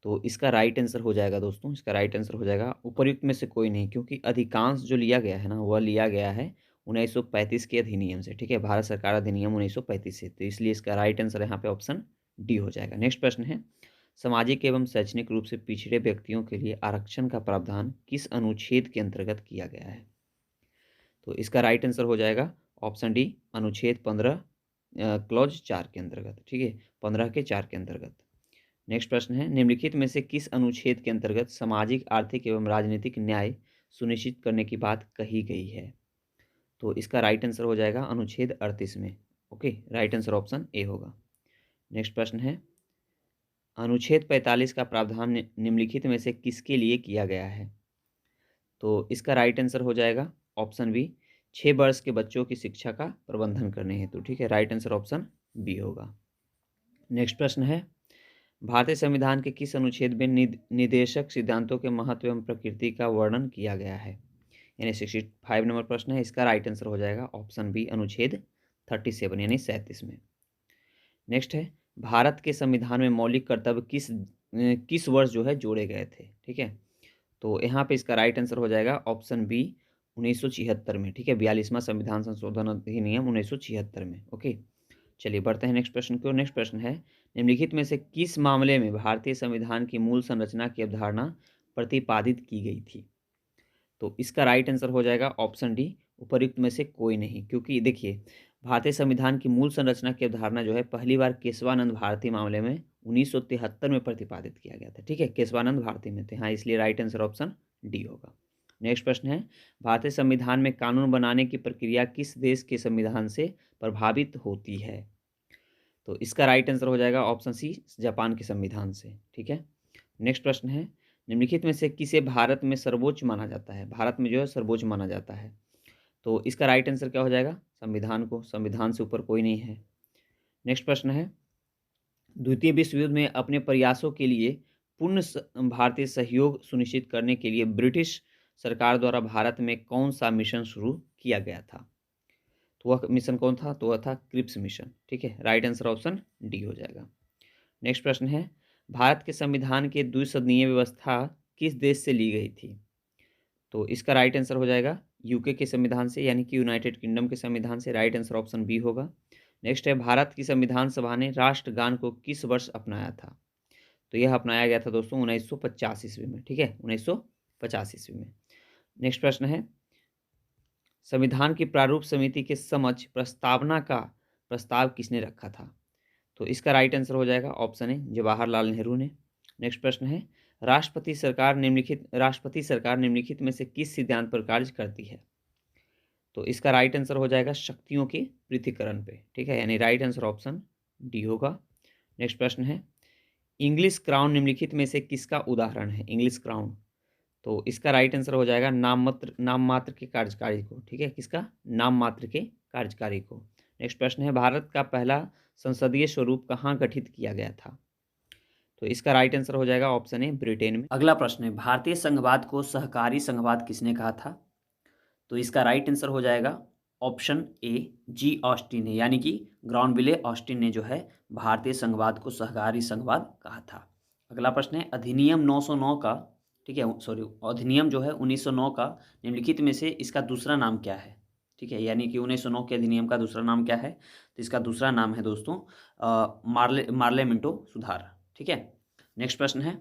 तो इसका राइट आंसर हो जाएगा दोस्तों, इसका राइट आंसर हो जाएगा उपर्युक्त में से कोई नहीं, क्योंकि अधिकांश जो लिया गया है ना वह लिया गया है 1935 के अधिनियम से। ठीक है, भारत सरकार अधिनियम 1935 से, तो इसलिए इसका राइट आंसर यहाँ पे ऑप्शन डी हो जाएगा। नेक्स्ट प्रश्न है सामाजिक एवं शैक्षणिक रूप से पिछड़े व्यक्तियों के लिए आरक्षण का प्रावधान किस अनुच्छेद के अंतर्गत किया गया है? तो इसका राइट आंसर हो जाएगा ऑप्शन डी अनुच्छेद 15 क्लॉज 4 के अंतर्गत। ठीक है, 15 के 4 के अंतर्गत। नेक्स्ट प्रश्न है निम्नलिखित में से किस अनुच्छेद के अंतर्गत सामाजिक आर्थिक एवं राजनीतिक न्याय सुनिश्चित करने की बात कही गई है? तो इसका राइट आंसर हो जाएगा अनुच्छेद 38 में। Okay, right answer option A होगा। नेक्स्ट प्रश्न है अनुच्छेद 45 का प्रावधान निम्नलिखित में से किसके लिए किया गया है? तो इसका राइट आंसर हो जाएगा ऑप्शन बी 6 वर्ष के बच्चों की शिक्षा का प्रबंधन करने हेतु। ठीक है, राइट आंसर ऑप्शन बी होगा। नेक्स्ट प्रश्न है भारतीय संविधान के किस अनुच्छेद में निदेशक सिद्धांतों के महत्व एवं प्रकृति का वर्णन किया गया है? यानी 65 नंबर प्रश्न है, इसका राइट आंसर हो जाएगा ऑप्शन बी अनुच्छेद 37 यानी 37 में। नेक्स्ट है भारत के संविधान में मौलिक कर्तव्य किस वर्ष जो है जोड़े गए थे? ठीक है, तो यहाँ पे इसका राइट आंसर हो जाएगा ऑप्शन बी 1976 में। ठीक है, 42वां संविधान संशोधन अधिनियम 1976 में। ओके, चलिए बढ़ते हैं नेक्स्ट प्रश्न की ओर। नेक्स्ट प्रश्न है निम्नलिखित में से किस मामले में भारतीय संविधान की मूल संरचना की अवधारणा प्रतिपादित की गई थी? तो इसका राइट आंसर हो जाएगा ऑप्शन डी उपर्युक्त में से कोई नहीं, क्योंकि देखिए भारतीय संविधान की मूल संरचना की अवधारणा जो है पहली बार केशवानंद भारती मामले में 1973 में प्रतिपादित किया गया था। ठीक है, केशवानंद भारती में थे। हाँ, इसलिए राइट आंसर ऑप्शन डी होगा। नेक्स्ट प्रश्न है भारतीय संविधान में कानून बनाने की प्रक्रिया किस देश के संविधान से प्रभावित होती है? तो इसका राइट आंसर हो जाएगा ऑप्शन सी जापान के संविधान से। ठीक है, नेक्स्ट प्रश्न है निम्नलिखित में से किसे भारत में सर्वोच्च माना जाता है? भारत में जो है सर्वोच्च माना जाता है, तो इसका राइट आंसर क्या हो जाएगा? संविधान को, संविधान से ऊपर कोई नहीं है। नेक्स्ट प्रश्न है द्वितीय विश्व युद्ध में अपने प्रयासों के लिए पूर्ण भारतीय सहयोग सुनिश्चित करने के लिए ब्रिटिश सरकार द्वारा भारत में कौन सा मिशन शुरू किया गया था? तो वह मिशन कौन था? तो वह था क्रिप्स मिशन। ठीक है, राइट आंसर ऑप्शन डी हो जाएगा। नेक्स्ट प्रश्न है भारत के संविधान की द्विसदनीय व्यवस्था किस देश से ली गई थी? तो इसका राइट आंसर हो जाएगा यूके के संविधान से, यानी कि यूनाइटेड किंगडम के संविधान से। राइट आंसर ऑप्शन बी होगा। नेक्स्ट है भारत की संविधान सभा ने राष्ट्रगान को किस वर्ष अपनाया था? तो यह अपनाया गया था दोस्तों 1950 ईस्वी में। ठीक है, 1950 ईस्वी में। नेक्स्ट प्रश्न है संविधान की प्रारूप समिति के समक्ष प्रस्तावना का प्रस्ताव किसने रखा था? तो इसका राइट आंसर हो जाएगा ऑप्शन ए जवाहरलाल नेहरू ने। नेक्स्ट प्रश्न है राष्ट्रपति सरकार निम्नलिखित में से किस सिद्धांत पर कार्य करती है? तो इसका राइट आंसर हो जाएगा शक्तियों के पृथक्करण पे। ठीक है, यानी राइट आंसर ऑप्शन डी होगा। नेक्स्ट प्रश्न है इंग्लिश क्राउन निम्नलिखित में से किसका उदाहरण है? इंग्लिश क्राउन, तो इसका राइट आंसर हो जाएगा नाम मात्र के कार्यकारी को। ठीक है, किसका? नाम मात्र के कार्यकारी को। नेक्स्ट प्रश्न है भारत का पहला संसदीय स्वरूप कहाँ गठित किया गया था? तो इसका राइट आंसर हो जाएगा ऑप्शन ए ब्रिटेन में। अगला प्रश्न है भारतीय संघवाद को सहकारी संघवाद किसने कहा था? तो इसका राइट आंसर हो जाएगा ऑप्शन ए जी ऑस्टिन ने, यानी कि ग्राउनविले ऑस्टिन ने जो है भारतीय संघवाद को सहकारी संघवाद कहा था। अगला प्रश्न है अधिनियम 909 का, ठीक है, सॉरी, अधिनियम जो है 1909 का निम्नलिखित में से इसका दूसरा नाम क्या है? ठीक है, यानी कि 1909 के अधिनियम का दूसरा नाम क्या है? तो इसका दूसरा नाम है दोस्तों मार्लेमेंटो सुधार। ठीक है, नेक्स्ट प्रश्न है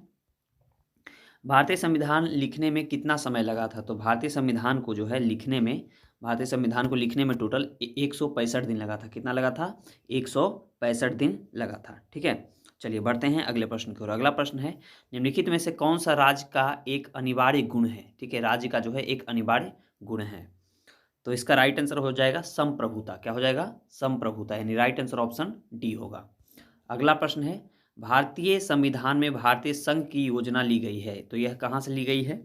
भारतीय संविधान लिखने में कितना समय लगा था? तो भारतीय संविधान को जो है लिखने में, भारतीय संविधान को लिखने में टोटल 165 दिन लगा था। कितना लगा था? 165 दिन लगा था। ठीक है, चलिए बढ़ते हैं अगले प्रश्न की ओर। अगला प्रश्न है निम्नलिखित में से कौन सा राज्य का एक अनिवार्य गुण है? ठीक है, राज्य का जो है एक अनिवार्य गुण है। तो इसका राइट आंसर हो जाएगा संप्रभुता। क्या हो जाएगा? संप्रभुता, यानी राइट आंसर ऑप्शन डी होगा। अगला प्रश्न है भारतीय संविधान में भारतीय संघ की योजना ली गई है, तो यह कहाँ से ली गई है?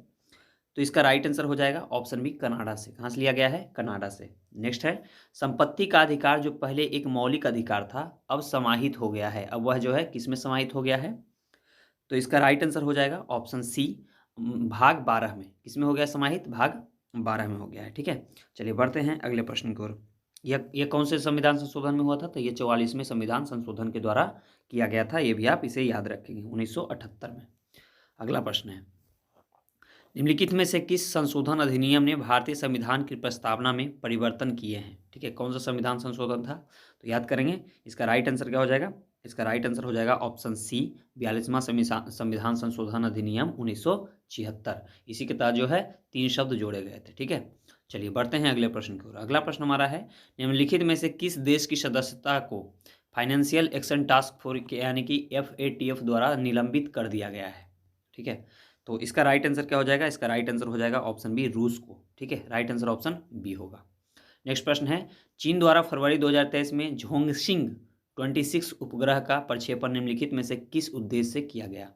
तो इसका राइट आंसर हो जाएगा ऑप्शन बी कनाडा से। कहाँ से लिया गया है? कनाडा से। नेक्स्ट है संपत्ति का अधिकार जो पहले एक मौलिक अधिकार था अब समाहित हो गया है, अब वह जो है किस में समाहित हो गया है? तो इसका राइट आंसर हो जाएगा ऑप्शन सी भाग 12 में। किसमें हो गया समाहित? भाग 12 में हो गया है। ठीक है, चलिए बढ़ते हैं अगले प्रश्न की ओर। यह कौन से संविधान संशोधन में हुआ था? तो ये 44वें संविधान संशोधन के द्वारा किया गया था। ये भी आप इसे याद रखेंगे, 1978 में। अगला प्रश्न है निम्नलिखित में से किस संशोधन अधिनियम ने भारतीय संविधान की प्रस्तावना में परिवर्तन किए हैं? ठीक है, कौन सा संविधान संशोधन था? तो याद करेंगे, इसका राइट आंसर क्या हो जाएगा? इसका राइट आंसर हो जाएगा ऑप्शन सी 42वां संविधान संशोधन अधिनियम 1976। इसी के तहत जो है 3 शब्द जोड़े गए थे। ठीक है, चलिए बढ़ते हैं अगले प्रश्न की ओर। अगला प्रश्न हमारा है निम्नलिखित में से किस देश की सदस्यता को फाइनेंशियल एक्शन टास्क फोर्स यानी कि FATF द्वारा निलंबित कर दिया गया है? ठीक है, तो इसका राइट आंसर क्या हो जाएगा? इसका राइट आंसर हो जाएगा ऑप्शन बी रूस को। ठीक है, राइट आंसर ऑप्शन बी होगा। नेक्स्ट प्रश्न है चीन द्वारा फरवरी 2023 में झोंगसिंग 26 उपग्रह का प्रक्षेपण निम्नलिखित में से किस उद्देश्य से किया गया?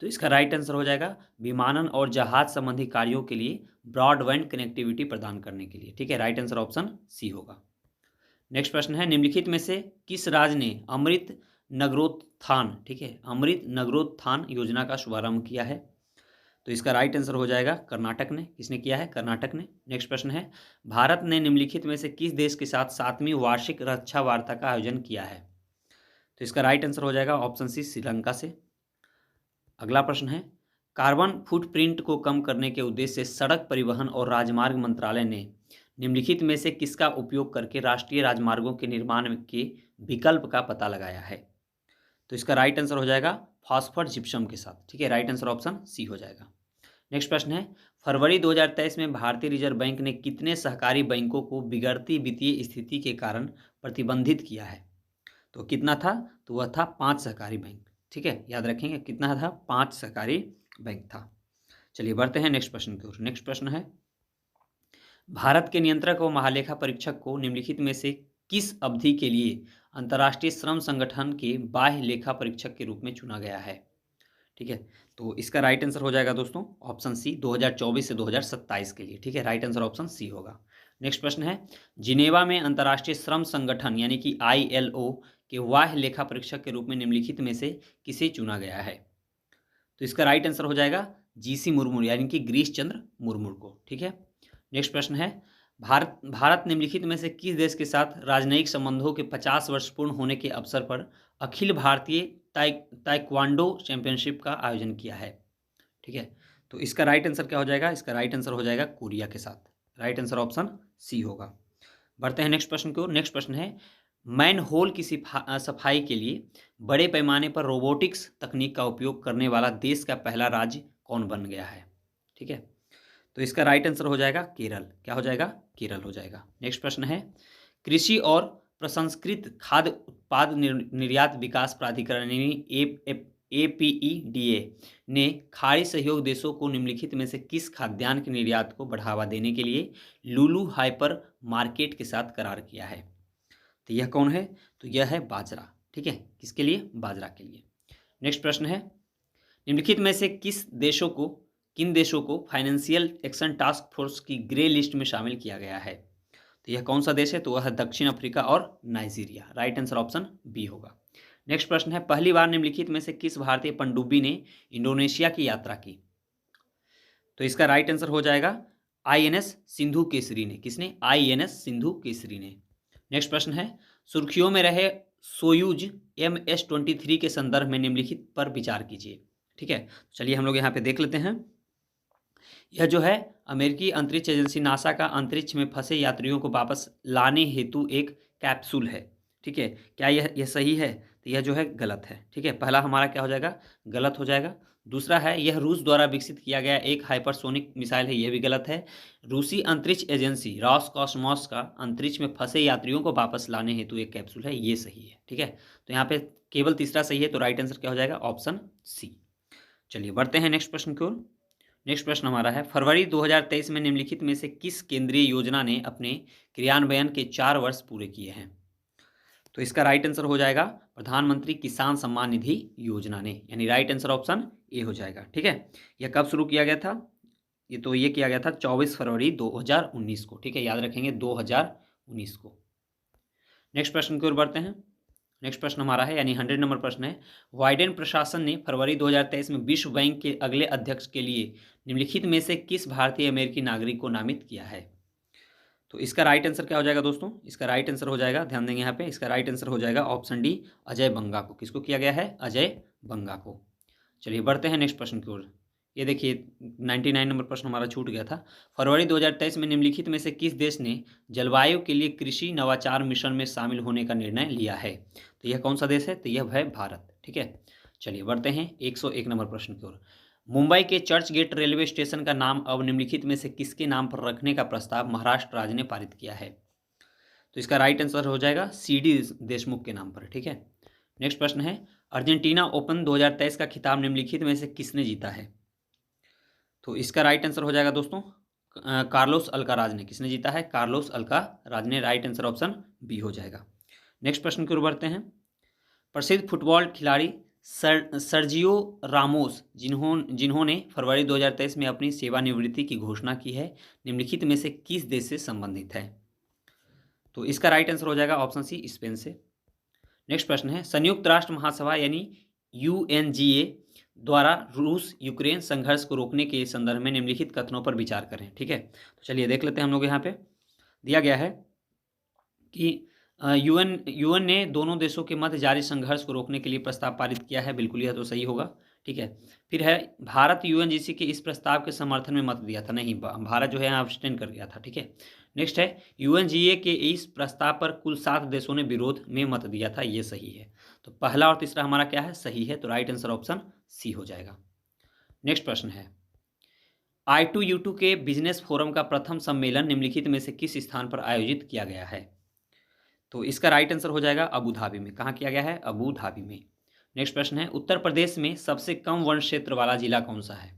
तो इसका राइट आंसर हो जाएगा विमानन और जहाज संबंधी कार्यों के लिए ब्रॉडबैंड कनेक्टिविटी प्रदान करने के लिए। ठीक है, राइट आंसर ऑप्शन सी होगा। नेक्स्ट प्रश्न है निम्नलिखित में से किस राज्य ने अमृत नगरोत्थान, ठीक है, अमृत नगरोत्थान योजना का शुभारंभ किया है? तो इसका राइट आंसर हो जाएगा कर्नाटक ने। किसने किया है? कर्नाटक ने। नेक्स्ट प्रश्न है भारत ने निम्नलिखित में से किस देश के साथ 7वीं वार्षिक रक्षा वार्ता का आयोजन किया है? तो इसका राइट आंसर हो जाएगा ऑप्शन सी श्रीलंका से। अगला प्रश्न है कार्बन फुटप्रिंट को कम करने के उद्देश्य से सड़क परिवहन और राजमार्ग मंत्रालय ने निम्नलिखित में से किसका उपयोग करके राष्ट्रीय राजमार्गों के निर्माण के विकल्प का पता लगाया है? तो इसका राइट आंसर हो जाएगा फॉस्फर जिप्सम के साथ। ठीक है, राइट आंसर ऑप्शन सी हो जाएगा। नेक्स्ट प्रश्न है फरवरी 2023 में भारतीय रिजर्व बैंक ने कितने सहकारी बैंकों को बिगड़ती वित्तीय स्थिति के कारण प्रतिबंधित किया है? तो कितना था? तो वह था 5 सहकारी बैंक। ठीक है, याद रखेंगे कितना था? 5 सहकारी बैंक था। चलिए बढ़ते हैं नेक्स्ट प्रश्न की ओर। नेक्स्ट प्रश्न है भारत के नियंत्रक और महालेखा परीक्षक को निम्नलिखित में से किस अवधि के लिए अंतर्राष्ट्रीय श्रम संगठन के बाह्य लेखा परीक्षक के रूप में चुना गया है? ठीक है, तो इसका राइट आंसर हो जाएगा दोस्तों ऑप्शन सी 2024 से 2027 के लिए। ठीक है, राइट आंसर ऑप्शन सी होगा। नेक्स्ट प्रश्न है जिनेवा में अंतर्राष्ट्रीय श्रम संगठन यानी कि ILO के बाह्य लेखा परीक्षक के रूप में निम्नलिखित में से किसे चुना गया है? तो इसका राइट आंसर हो जाएगा GC मुर्मू यानी कि गिरीश चंद्र मुर्मू को। ठीक है, नेक्स्ट प्रश्न है भारत निम्नलिखित में से किस देश के साथ राजनयिक संबंधों के 50 वर्ष पूर्ण होने के अवसर पर अखिल भारतीय ताइक्वांडो चैंपियनशिप का आयोजन किया है? ठीक है, तो इसका राइट आंसर क्या हो जाएगा? इसका राइट आंसर हो जाएगा कोरिया के साथ। राइट आंसर ऑप्शन सी होगा। बढ़ते हैं नेक्स्ट प्रश्न की ओर। नेक्स्ट प्रश्न है मैन होल की सफाई के लिए बड़े पैमाने पर रोबोटिक्स तकनीक का उपयोग करने वाला देश का पहला राज्य कौन बन गया है? ठीक है, तो इसका राइट आंसर हो जाएगा केरल। क्या हो जाएगा? केरल हो जाएगा। नेक्स्ट प्रश्न है कृषि और प्रसंस्कृत खाद्य उत्पाद निर्यात विकास प्राधिकरण यानी APEDA ने खाड़ी सहयोग देशों को निम्नलिखित में से किस खाद्यान्न के निर्यात को बढ़ावा देने के लिए लुलु हाइपर मार्केट के साथ करार किया है? तो यह कौन है? तो यह है बाजरा। ठीक है, किसके लिए? बाजरा के लिए। नेक्स्ट प्रश्न है निम्नलिखित में से किन देशों को फाइनेंशियल एक्शन टास्क फोर्स की ग्रे लिस्ट में शामिल किया गया है? तो यह कौन सा देश है? तो वह है दक्षिण अफ्रीका और Nigeria. Right answer option B होगा। नेक्स्ट प्रश्न है पहली बार निम्नलिखित में से किस भारतीय पनडुब्बी ने इंडोनेशिया की यात्रा की? तो इसका राइट आंसर हो जाएगा INS सिंधु केसरी ने। किसने? INS सिंधु केसरी ने। नेक्स्ट प्रश्न है सुर्खियों में रहे सोयूज MS-23 के संदर्भ में निम्नलिखित पर विचार कीजिए। ठीक है, चलिए हम लोग यहाँ पे देख लेते हैं। यह जो है अमेरिकी अंतरिक्ष एजेंसी नासा का अंतरिक्ष में फंसे यात्रियों को वापस लाने हेतु एक कैप्सूल है। ठीक है, क्या यह सही है? तो यह जो है गलत है। ठीक है, पहला हमारा क्या हो जाएगा? गलत हो जाएगा। दूसरा है यह रूस द्वारा विकसित किया गया एक हाइपरसोनिक मिसाइल है, यह भी गलत है। रूसी अंतरिक्ष एजेंसी रॉसकॉस्मोस का अंतरिक्ष में फंसे यात्रियों को वापस लाने हेतु एक कैप्सूल है, ये सही है। ठीक है, तो यहाँ पे केवल तीसरा सही है, तो राइट आंसर क्या हो जाएगा? Option C. चलिए बढ़ते हैं नेक्स्ट प्रश्न की ओर। नेक्स्ट प्रश्न हमारा है, फरवरी 2023 में निम्नलिखित में से किस केंद्रीय योजना ने अपने क्रियान्वयन के 4 वर्ष पूरे किए हैं? तो इसका राइट आंसर हो जाएगा प्रधानमंत्री किसान सम्मान निधि योजना ने, यानी राइट आंसर ऑप्शन ए हो जाएगा। ठीक है, यह कब शुरू किया गया था? ये किया गया था 24 फरवरी 2019 को। ठीक है, याद रखेंगे 2019 को। नेक्स्ट प्रश्न की ओर बढ़ते हैं। नेक्स्ट प्रश्न हमारा है, यानी 100 नंबर प्रश्न है, बाइडेन प्रशासन ने फरवरी 2023 में विश्व बैंक के अगले अध्यक्ष के लिए निम्नलिखित में से किस भारतीय अमेरिकी नागरिक को नामित किया है? तो इसका राइट आंसर क्या हो जाएगा दोस्तों? इसका राइट आंसर हो जाएगा, ध्यान देंगे यहाँ पे, इसका राइट आंसर हो जाएगा ऑप्शन डी, अजय बंगा को। किसको किया गया है? अजय बंगा को। चलिए बढ़ते हैं नेक्स्ट प्रश्न की ओर। ये देखिए 99 नंबर प्रश्न हमारा छूट गया था। फरवरी 2023 में निम्नलिखित में से किस देश ने जलवायु के लिए कृषि नवाचार मिशन में शामिल होने का निर्णय लिया है? तो यह कौन सा देश है? तो यह है भारत। ठीक है, चलिए बढ़ते हैं 101 नंबर प्रश्न की ओर। मुंबई के चर्च गेट रेलवे स्टेशन का नाम अब निम्नलिखित में से किसके नाम पर रखने का प्रस्ताव महाराष्ट्र राज्य ने पारित किया है? तो इसका राइट आंसर हो जाएगा CD देशमुख के नाम पर। ठीक है, नेक्स्ट प्रश्न है, अर्जेंटीना ओपन 2023 का खिताब निम्नलिखित में से किसने जीता है? तो इसका राइट आंसर हो जाएगा दोस्तों कार्लोस अल्काराज ने। किसने जीता है? कार्लोस अल्काराज ने। राइट आंसर ऑप्शन बी हो जाएगा। नेक्स्ट प्रश्न की ओर बढ़ते हैं। प्रसिद्ध फुटबॉल खिलाड़ी सर्जियो रामोस जिन्होंने फरवरी 2023 में अपनी सेवानिवृत्ति की घोषणा की है, निम्नलिखित में से किस देश से संबंधित है? तो इसका राइट आंसर हो जाएगा ऑप्शन सी, स्पेन से। नेक्स्ट प्रश्न है, संयुक्त राष्ट्र महासभा यानी UNGA द्वारा रूस यूक्रेन संघर्ष को रोकने के संदर्भ में निम्नलिखित कथनों पर विचार करें। ठीक है, तो चलिए देख लेते हैं। हम लोग यहाँ पे दिया गया है कि यूएन ने दोनों देशों के मध्य जारी संघर्ष को रोकने के लिए प्रस्ताव पारित किया है। बिल्कुल, यह तो सही होगा। ठीक है, फिर है भारत UNGC के इस प्रस्ताव के समर्थन में मत दिया था। नहीं, भारत जो है यहाँ अब्सटेन कर गया था। ठीक है, नेक्स्ट है, UNGA के इस प्रस्ताव पर कुल 7 देशों ने विरोध में मत दिया था। ये सही है। तो पहला और तीसरा हमारा क्या है? सही है। तो राइट आंसर ऑप्शन सी हो जाएगा। नेक्स्ट प्रश्न है, I2U2 के बिजनेस फोरम का प्रथम सम्मेलन निम्नलिखित में से किस स्थान पर आयोजित किया गया है? तो इसका राइट आंसर हो जाएगा अबू धाबी में। कहाँ किया गया है? अबू धाबी में। नेक्स्ट प्रश्न है, उत्तर प्रदेश में सबसे कम वन क्षेत्र वाला जिला कौन सा है?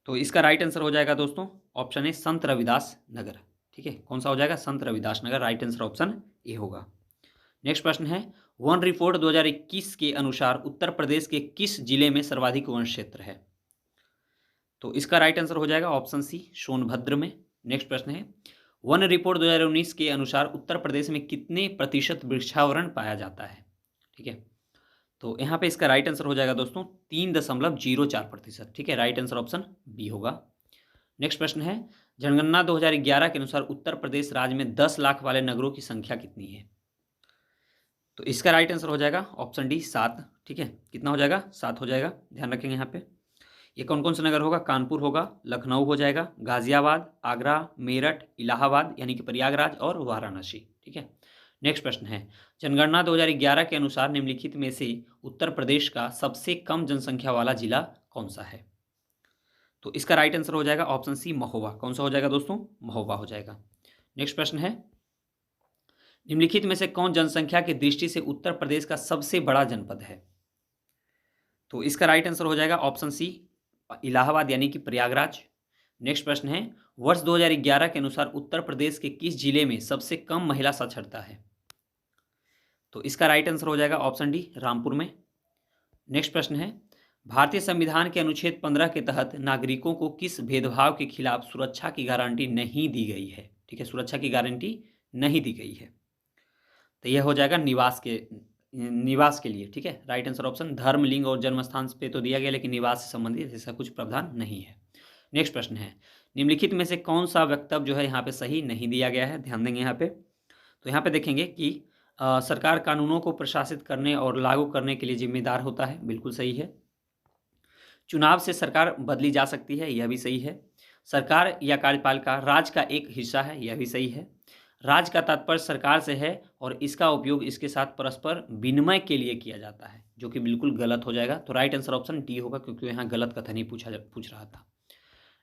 तो इसका राइट आंसर हो जाएगा दोस्तों ऑप्शन ए, संत रविदास नगर। ठीक है, कौन सा हो जाएगा? संत Ravidas Nagar. Right answer option A होगा। नेक्स्ट प्रश्न है, वन रिपोर्ट 2021 के अनुसार उत्तर प्रदेश के किस जिले में सर्वाधिक वन क्षेत्र है? तो इसका राइट आंसर हो जाएगा ऑप्शन सी, सोनभद्र में। नेक्स्ट प्रश्न है, वन रिपोर्ट 2019 के अनुसार उत्तर प्रदेश में कितने प्रतिशत वृक्षावरण पाया जाता है? ठीक है, तो यहाँ पे इसका राइट आंसर हो जाएगा दोस्तों 3.04%। ठीक है, राइट आंसर ऑप्शन बी होगा। नेक्स्ट प्रश्न है, जनगणना 2011 के अनुसार उत्तर प्रदेश राज्य में 10 लाख वाले नगरों की संख्या कितनी है? तो इसका राइट आंसर हो जाएगा ऑप्शन डी, 7। ठीक है, कितना हो जाएगा? 7 हो जाएगा। ध्यान रखेंगे यहाँ पे ये कौन कौन सा नगर होगा? कानपुर होगा, लखनऊ हो जाएगा, गाजियाबाद, आगरा, मेरठ, इलाहाबाद यानी कि प्रयागराज और वाराणसी। ठीक है, नेक्स्ट प्रश्न है, जनगणना 2011 के अनुसार निम्नलिखित में से उत्तर प्रदेश का सबसे कम जनसंख्या वाला जिला कौन सा है? तो इसका राइट आंसर हो जाएगा ऑप्शन सी, महोबा। कौन सा हो जाएगा दोस्तों? महोबा हो जाएगा। नेक्स्ट प्रश्न है, निम्नलिखित में से कौन जनसंख्या की दृष्टि से उत्तर प्रदेश का सबसे बड़ा जनपद है? तो इसका राइट आंसर हो जाएगा ऑप्शन सी, इलाहाबाद यानी कि प्रयागराज। नेक्स्ट प्रश्न है, वर्ष 2011 के अनुसार उत्तर प्रदेश के किस जिले में सबसे कम महिला साक्षरता है? तो इसका राइट आंसर हो जाएगा ऑप्शन डी, रामपुर में। नेक्स्ट प्रश्न है, भारतीय संविधान के अनुच्छेद 15 के तहत नागरिकों को किस भेदभाव के खिलाफ सुरक्षा की गारंटी नहीं दी गई है? ठीक है, सुरक्षा की गारंटी नहीं दी गई है। तो यह हो जाएगा निवास के लिए। ठीक है, राइट आंसर ऑप्शन, धर्म, लिंग और जन्म स्थान पे तो दिया गया, लेकिन निवास से संबंधित ऐसा कुछ प्रावधान नहीं है। नेक्स्ट प्रश्न है, निम्नलिखित में से कौन सा वक्तव्य जो है यहाँ पे सही नहीं दिया गया है? ध्यान देंगे यहाँ पे। तो यहाँ पे देखेंगे कि सरकार कानूनों को प्रशासित करने और लागू करने के लिए जिम्मेदार होता है, बिल्कुल सही है। चुनाव से सरकार बदली जा सकती है, यह भी सही है। सरकार या कार्यपालिका राज्य का एक हिस्सा है, यह भी सही है। राज्य का तात्पर्य सरकार से है और इसका उपयोग इसके साथ परस्पर विनिमय के लिए किया जाता है, जो कि बिल्कुल गलत हो जाएगा। तो राइट आंसर ऑप्शन डी होगा, क्योंकि यहाँ गलत कथन ही पूछ रहा था।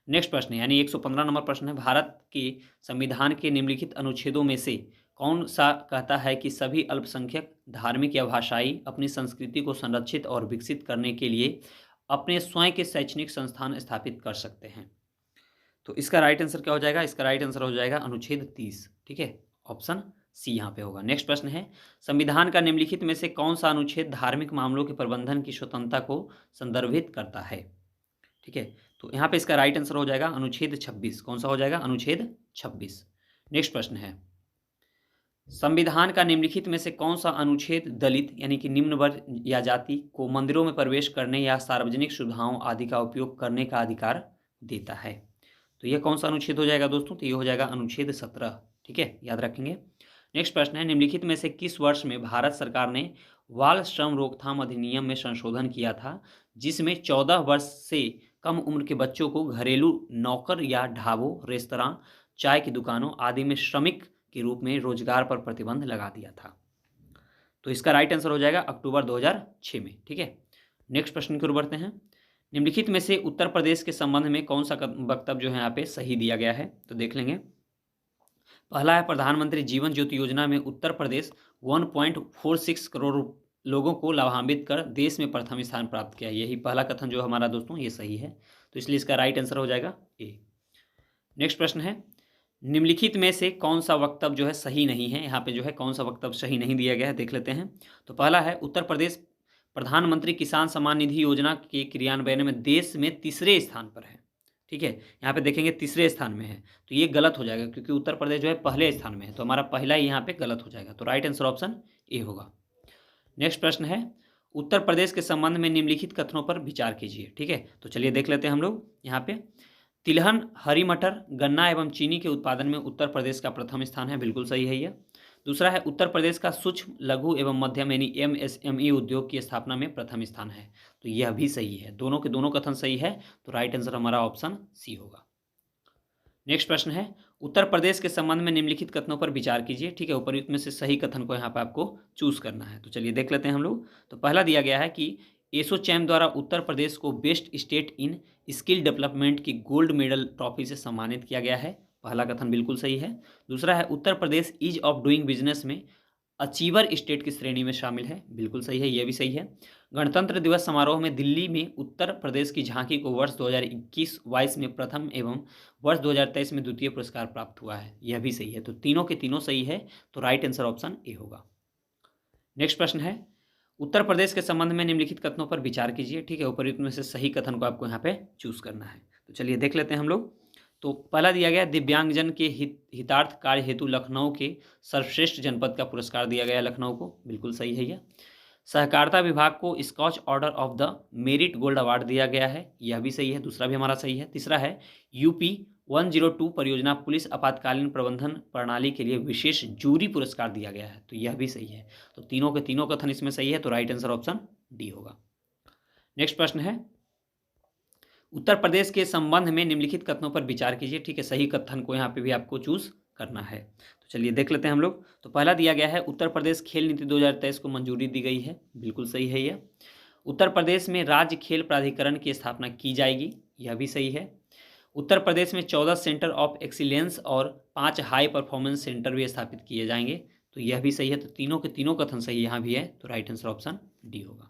नेक्स्ट प्रश्न है, यानी 115 नंबर प्रश्न है, भारत के संविधान के निम्नलिखित अनुच्छेदों में से कौन सा कहता है कि सभी अल्पसंख्यक धार्मिक या भाषाई अपनी संस्कृति को संरक्षित और विकसित करने के लिए अपने स्वयं के शैक्षणिक संस्थान स्थापित कर सकते हैं? तो इसका राइट आंसर क्या हो जाएगा? इसका राइट आंसर हो जाएगा अनुच्छेद 30। ठीक है, ऑप्शन सी यहाँ पे होगा। नेक्स्ट प्रश्न है, संविधान का निम्नलिखित में से कौन सा अनुच्छेद धार्मिक मामलों के प्रबंधन की स्वतंत्रता को संदर्भित करता है? ठीक है, तो यहाँ पे इसका राइट आंसर हो जाएगा अनुच्छेद 26। कौन सा हो जाएगा? अनुच्छेद 26। नेक्स्ट प्रश्न है, संविधान का निम्नलिखित में से कौन सा अनुच्छेद दलित यानी कि निम्न वर्ग या जाति को मंदिरों में प्रवेश करने या सार्वजनिक सुविधाओं आदि का उपयोग करने का अधिकार देता है? तो यह कौन सा अनुच्छेद हो जाएगा दोस्तों? तो ये हो जाएगा अनुच्छेद 17। ठीक है, याद रखेंगे। नेक्स्ट प्रश्न है, निम्नलिखित में से किस वर्ष में भारत सरकार ने बाल श्रम रोकथाम अधिनियम में संशोधन किया था, जिसमें 14 वर्ष से कम उम्र के बच्चों को घरेलू नौकर या ढाबों, रेस्तरां, चाय की दुकानों आदि में श्रमिक के रूप में रोजगार पर प्रतिबंध लगा दिया था? तो इसका राइट आंसर हो जाएगा अक्टूबर 2006 में। ठीक है, नेक्स्ट प्रश्न की ओर बढ़ते हैं। निम्नलिखित में से उत्तर प्रदेश के संबंध में कौन सा वक्तव्य जो है यहाँ पे सही दिया गया है? तो देख लेंगे। पहला है, प्रधानमंत्री जीवन ज्योति योजना में उत्तर प्रदेश 1.46 करोड़ लोगों को लाभान्वित कर देश में प्रथम स्थान प्राप्त किया। यही पहला कथन जो हमारा दोस्तों ये सही है, तो इसलिए इसका राइट आंसर हो जाएगा ए। नेक्स्ट प्रश्न है, निम्नलिखित में से कौन सा वक्तव्य जो है सही नहीं है? यहाँ पे जो है कौन सा वक्तव्य सही नहीं दिया गया है, देख लेते हैं। तो पहला है, उत्तर प्रदेश प्रधानमंत्री किसान सम्मान निधि योजना के क्रियान्वयन में देश में तीसरे स्थान पर है। ठीक है, यहाँ पे देखेंगे तीसरे स्थान में है, तो ये गलत हो जाएगा, क्योंकि उत्तर प्रदेश जो है पहले स्थान में है, तो हमारा पहला ही यहाँ पे गलत हो जाएगा। तो राइट आंसर ऑप्शन ए होगा। नेक्स्ट प्रश्न है, उत्तर प्रदेश के संबंध में निम्नलिखित कथनों पर विचार कीजिए। ठीक है, तो चलिए देख लेते हैं हम लोग। यहाँ पे तिलहन, हरी मटर, गन्ना एवं चीनी के उत्पादन में उत्तर प्रदेश का प्रथम स्थान है, बिल्कुल सही है यह। दूसरा है, उत्तर प्रदेश का सूक्ष्म, लघु एवं मध्यम यानी MSME उद्योग की स्थापना में प्रथम स्थान है, तो यह भी सही है। दोनों के दोनों कथन सही है, तो राइट आंसर हमारा ऑप्शन सी होगा। नेक्स्ट प्रश्न है, उत्तर प्रदेश के संबंध में निम्नलिखित कथनों पर विचार कीजिए। ठीक है, उपयुक्त में से सही कथन को यहाँ पर आपको चूज करना है, तो चलिए देख लेते हैं हम लोग। तो पहला दिया गया है कि एसोचैम द्वारा उत्तर प्रदेश को best state in skill development की गोल्ड मेडल ट्रॉफी से सम्मानित किया गया है। पहला कथन बिल्कुल सही है। दूसरा है, Uttar Pradesh ease of doing business में अचीवर स्टेट की श्रेणी में शामिल है, बिल्कुल सही है, यह भी सही है। गणतंत्र दिवस समारोह में दिल्ली में उत्तर प्रदेश की झांकी को वर्ष 2021-22 में प्रथम एवं वर्ष 2023 में द्वितीय पुरस्कार प्राप्त हुआ है, यह भी सही है। तो तीनों के तीनों सही है, तो राइट आंसर ऑप्शन ए होगा। नेक्स्ट प्रश्न है, उत्तर प्रदेश के संबंध में निम्नलिखित कथनों पर विचार कीजिए। ठीक है, उपयुक्त में से सही कथन को आपको यहाँ पे चूज करना है, तो चलिए देख लेते हैं हम लोग। तो पहला दिया गया, दिव्यांगजन के हितार्थ कार्य हेतु लखनऊ के सर्वश्रेष्ठ जनपद का पुरस्कार दिया गया लखनऊ को, बिल्कुल सही है यह। सहकारिता विभाग को Skoch order of the merit gold award दिया गया है, यह भी सही है, दूसरा भी हमारा सही है। तीसरा है, यूपी 102 परियोजना पुलिस आपातकालीन प्रबंधन प्रणाली के लिए विशेष जूरी पुरस्कार दिया गया है, तो यह भी सही है। तो तीनों के तीनों कथन इसमें सही है, तो राइट आंसर ऑप्शन डी होगा। नेक्स्ट प्रश्न है, उत्तर प्रदेश के संबंध में निम्नलिखित कथनों पर विचार कीजिए। ठीक है, सही कथन को यहाँ पे भी आपको चूज करना है, तो चलिए देख लेते हैं हम लोग। तो पहला दिया गया है, उत्तर प्रदेश खेल नीति 2023 को मंजूरी दी गई है, बिल्कुल सही है यह। उत्तर प्रदेश में राज्य खेल प्राधिकरण की स्थापना की जाएगी, यह भी सही है। उत्तर प्रदेश में 14 सेंटर ऑफ एक्सीलेंस और 5 हाई परफॉर्मेंस सेंटर भी स्थापित किए जाएंगे, तो यह भी सही है। तो तीनों के तीनों कथन सही यहाँ भी है, तो राइट आंसर ऑप्शन डी होगा।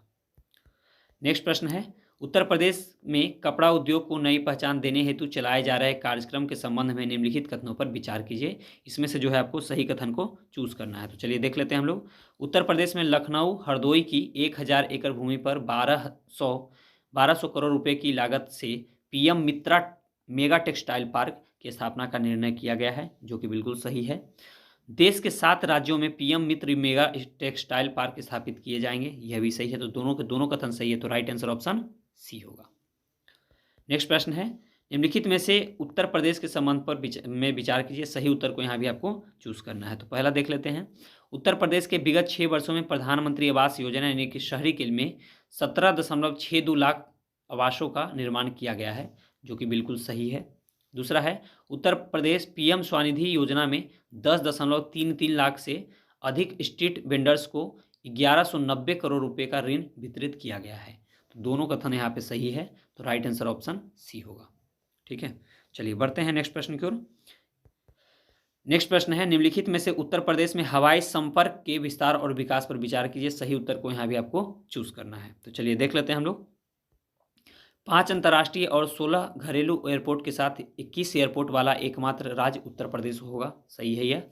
नेक्स्ट प्रश्न है, उत्तर प्रदेश में कपड़ा उद्योग को नई पहचान देने हेतु चलाए जा रहे कार्यक्रम के संबंध में निम्नलिखित कथनों पर विचार कीजिए। इसमें से जो है आपको सही कथन को चूज करना है, तो चलिए देख लेते हैं हम लोग। उत्तर प्रदेश में लखनऊ हरदोई की 1000 एकड़ भूमि पर 1200 करोड़ रुपए की लागत से PM मित्रा मेगा टेक्सटाइल पार्क की स्थापना का निर्णय किया गया है, जो कि बिल्कुल सही है। देश के 7 राज्यों में PM मित्र मेगा टेक्सटाइल पार्क स्थापित किए जाएंगे, यह भी सही है। तो दोनों के दोनों कथन सही है, तो राइट आंसर ऑप्शन सी होगा। नेक्स्ट प्रश्न है, निम्नलिखित में से उत्तर प्रदेश के संबंध पर विचार कीजिए। सही उत्तर को यहाँ भी आपको चूज करना है। तो पहला देख लेते हैं। उत्तर प्रदेश के विगत 6 वर्षों में प्रधानमंत्री आवास योजना यानी कि शहरी के में 17.62 लाख आवासों का निर्माण किया गया है, जो कि बिल्कुल सही है। दूसरा है, उत्तर प्रदेश पीएम स्वनिधि योजना में 10.33 लाख से अधिक स्ट्रीट वेंडर्स को 1190 करोड़ रुपए का ऋण वितरित किया गया है। तो दोनों कथन यहाँ पे सही है, तो राइट आंसर ऑप्शन सी होगा। ठीक है, चलिए बढ़ते हैं नेक्स्ट प्रश्न की ओर। नेक्स्ट प्रश्न है, निम्नलिखित में से उत्तर प्रदेश में हवाई संपर्क के विस्तार और विकास पर विचार कीजिए। सही उत्तर को यहाँ भी आपको चूज करना है। तो चलिए देख लेते हैं हम लोग। 5 अंतर्राष्ट्रीय और 16 घरेलू एयरपोर्ट के साथ 21 एयरपोर्ट वाला एकमात्र राज्य उत्तर प्रदेश होगा। सही है यह।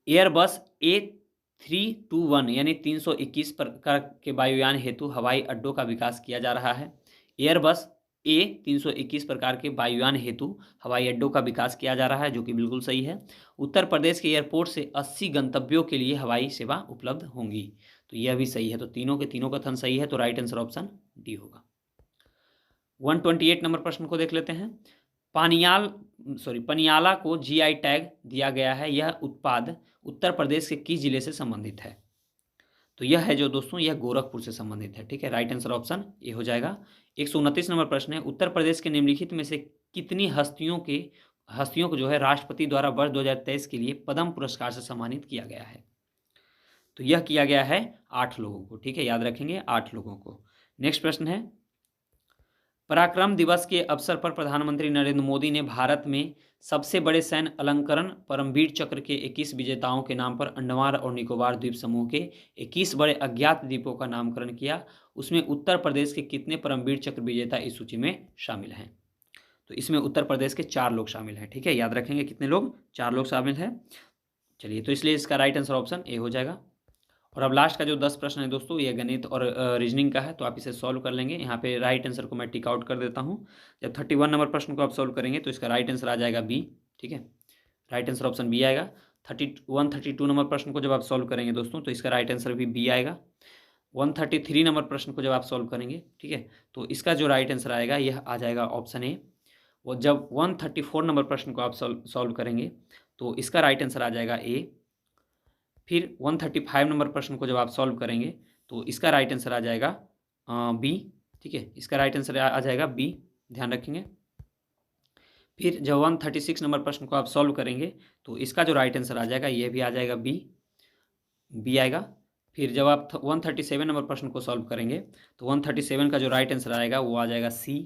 एयरबस A321 यानी 321 प्रकार के वायुयान हेतु हवाई अड्डों का विकास किया जा रहा है। एयरबस A321 प्रकार के वायुयान हेतु हवाई अड्डों का विकास किया जा रहा है, जो कि बिल्कुल सही है। उत्तर प्रदेश के एयरपोर्ट से 80 गंतव्यों के लिए हवाई सेवा उपलब्ध होंगी। तो यह भी सही है। तो तीनों के तीनों कथन सही है, तो राइट आंसर ऑप्शन डी होगा। 128 नंबर प्रश्न को देख लेते हैं। पनियाला को जीआई टैग दिया गया है। यह उत्पाद उत्तर प्रदेश के किस जिले से संबंधित है? तो यह है जो दोस्तों, यह गोरखपुर से संबंधित है। ठीक है, राइट आंसर ऑप्शन ए हो जाएगा। 129 नंबर प्रश्न है, उत्तर प्रदेश के निम्नलिखित में से कितनी हस्तियों को जो है राष्ट्रपति द्वारा वर्ष 2023 के लिए पद्म पुरस्कार से सम्मानित किया गया है? तो यह किया गया है 8 लोगों को। ठीक है, याद रखेंगे 8 लोगों को। नेक्स्ट प्रश्न है, पराक्रम दिवस के अवसर पर प्रधानमंत्री नरेंद्र मोदी ने भारत में सबसे बड़े सैन्य अलंकरण परमवीर चक्र के 21 विजेताओं के नाम पर अंडमान और निकोबार द्वीप समूह के 21 बड़े अज्ञात द्वीपों का नामकरण किया। उसमें उत्तर प्रदेश के कितने परमवीर चक्र विजेता इस सूची में शामिल हैं? तो इसमें उत्तर प्रदेश के 4 लोग शामिल हैं। ठीक है, याद रखेंगे कितने लोग? 4 लोग शामिल हैं। चलिए, तो इसलिए इसका राइट आंसर ऑप्शन ए हो जाएगा। और अब लास्ट का जो 10 प्रश्न है दोस्तों, ये गणित और रीजनिंग का है, तो आप इसे सॉल्व कर लेंगे। यहाँ पे राइट आंसर को मैं टिक आउट कर देता हूँ। जब 31 नंबर प्रश्न को आप सॉल्व करेंगे तो इसका राइट आंसर आ जाएगा बी। ठीक है, राइट आंसर ऑप्शन बी आएगा। 32 नंबर प्रश्न को जब आप सॉल्व करेंगे दोस्तों, तो इसका राइट आंसर भी बी आएगा। 133 नंबर प्रश्न को जब आप सॉल्व करेंगे, ठीक है, तो इसका जो राइट आंसर आएगा यह आ जाएगा ऑप्शन ए। वो जब 134 नंबर प्रश्न को आप सॉल्व करेंगे तो इसका राइट आंसर आ जाएगा ए। फिर 135 नंबर प्रश्न को जब आप सॉल्व करेंगे तो इसका राइट आंसर आ जाएगा बी। ठीक है, इसका राइट आंसर आ जाएगा बी, ध्यान रखेंगे। फिर जब 136 नंबर प्रश्न को आप सॉल्व करेंगे तो इसका जो राइट आंसर आ जाएगा ये भी आ जाएगा बी आएगा। फिर जब आप 137 नंबर प्रश्न को सॉल्व करेंगे तो 137 का जो राइट आंसर आएगा वो आ जाएगा सी।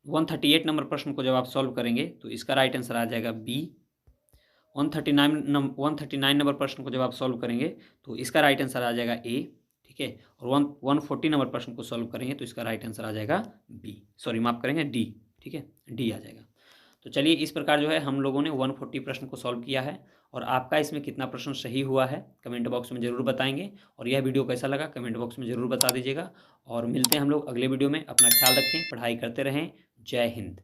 138 नंबर प्रश्न को जब आप सॉल्व करेंगे तो इसका राइट आंसर आ जाएगा बी। 139 नंबर प्रश्न को जब आप सॉल्व करेंगे तो इसका राइट आंसर आ जाएगा ए। ठीक है, और 140 नंबर प्रश्न को सॉल्व करेंगे तो इसका राइट आंसर आ जाएगा माफ करेंगे डी। ठीक है, डी आ जाएगा। तो चलिए, इस प्रकार जो है हम लोगों ने 140 प्रश्न को सॉल्व किया है। और आपका इसमें कितना प्रश्न सही हुआ है कमेंट बॉक्स में ज़रूर बताएंगे। और यह वीडियो कैसा लगा कमेंट बॉक्स में ज़रूर बता दीजिएगा। और मिलते हैं हम लोग अगले वीडियो में। अपना ख्याल रखें, पढ़ाई करते रहें। जय हिंद।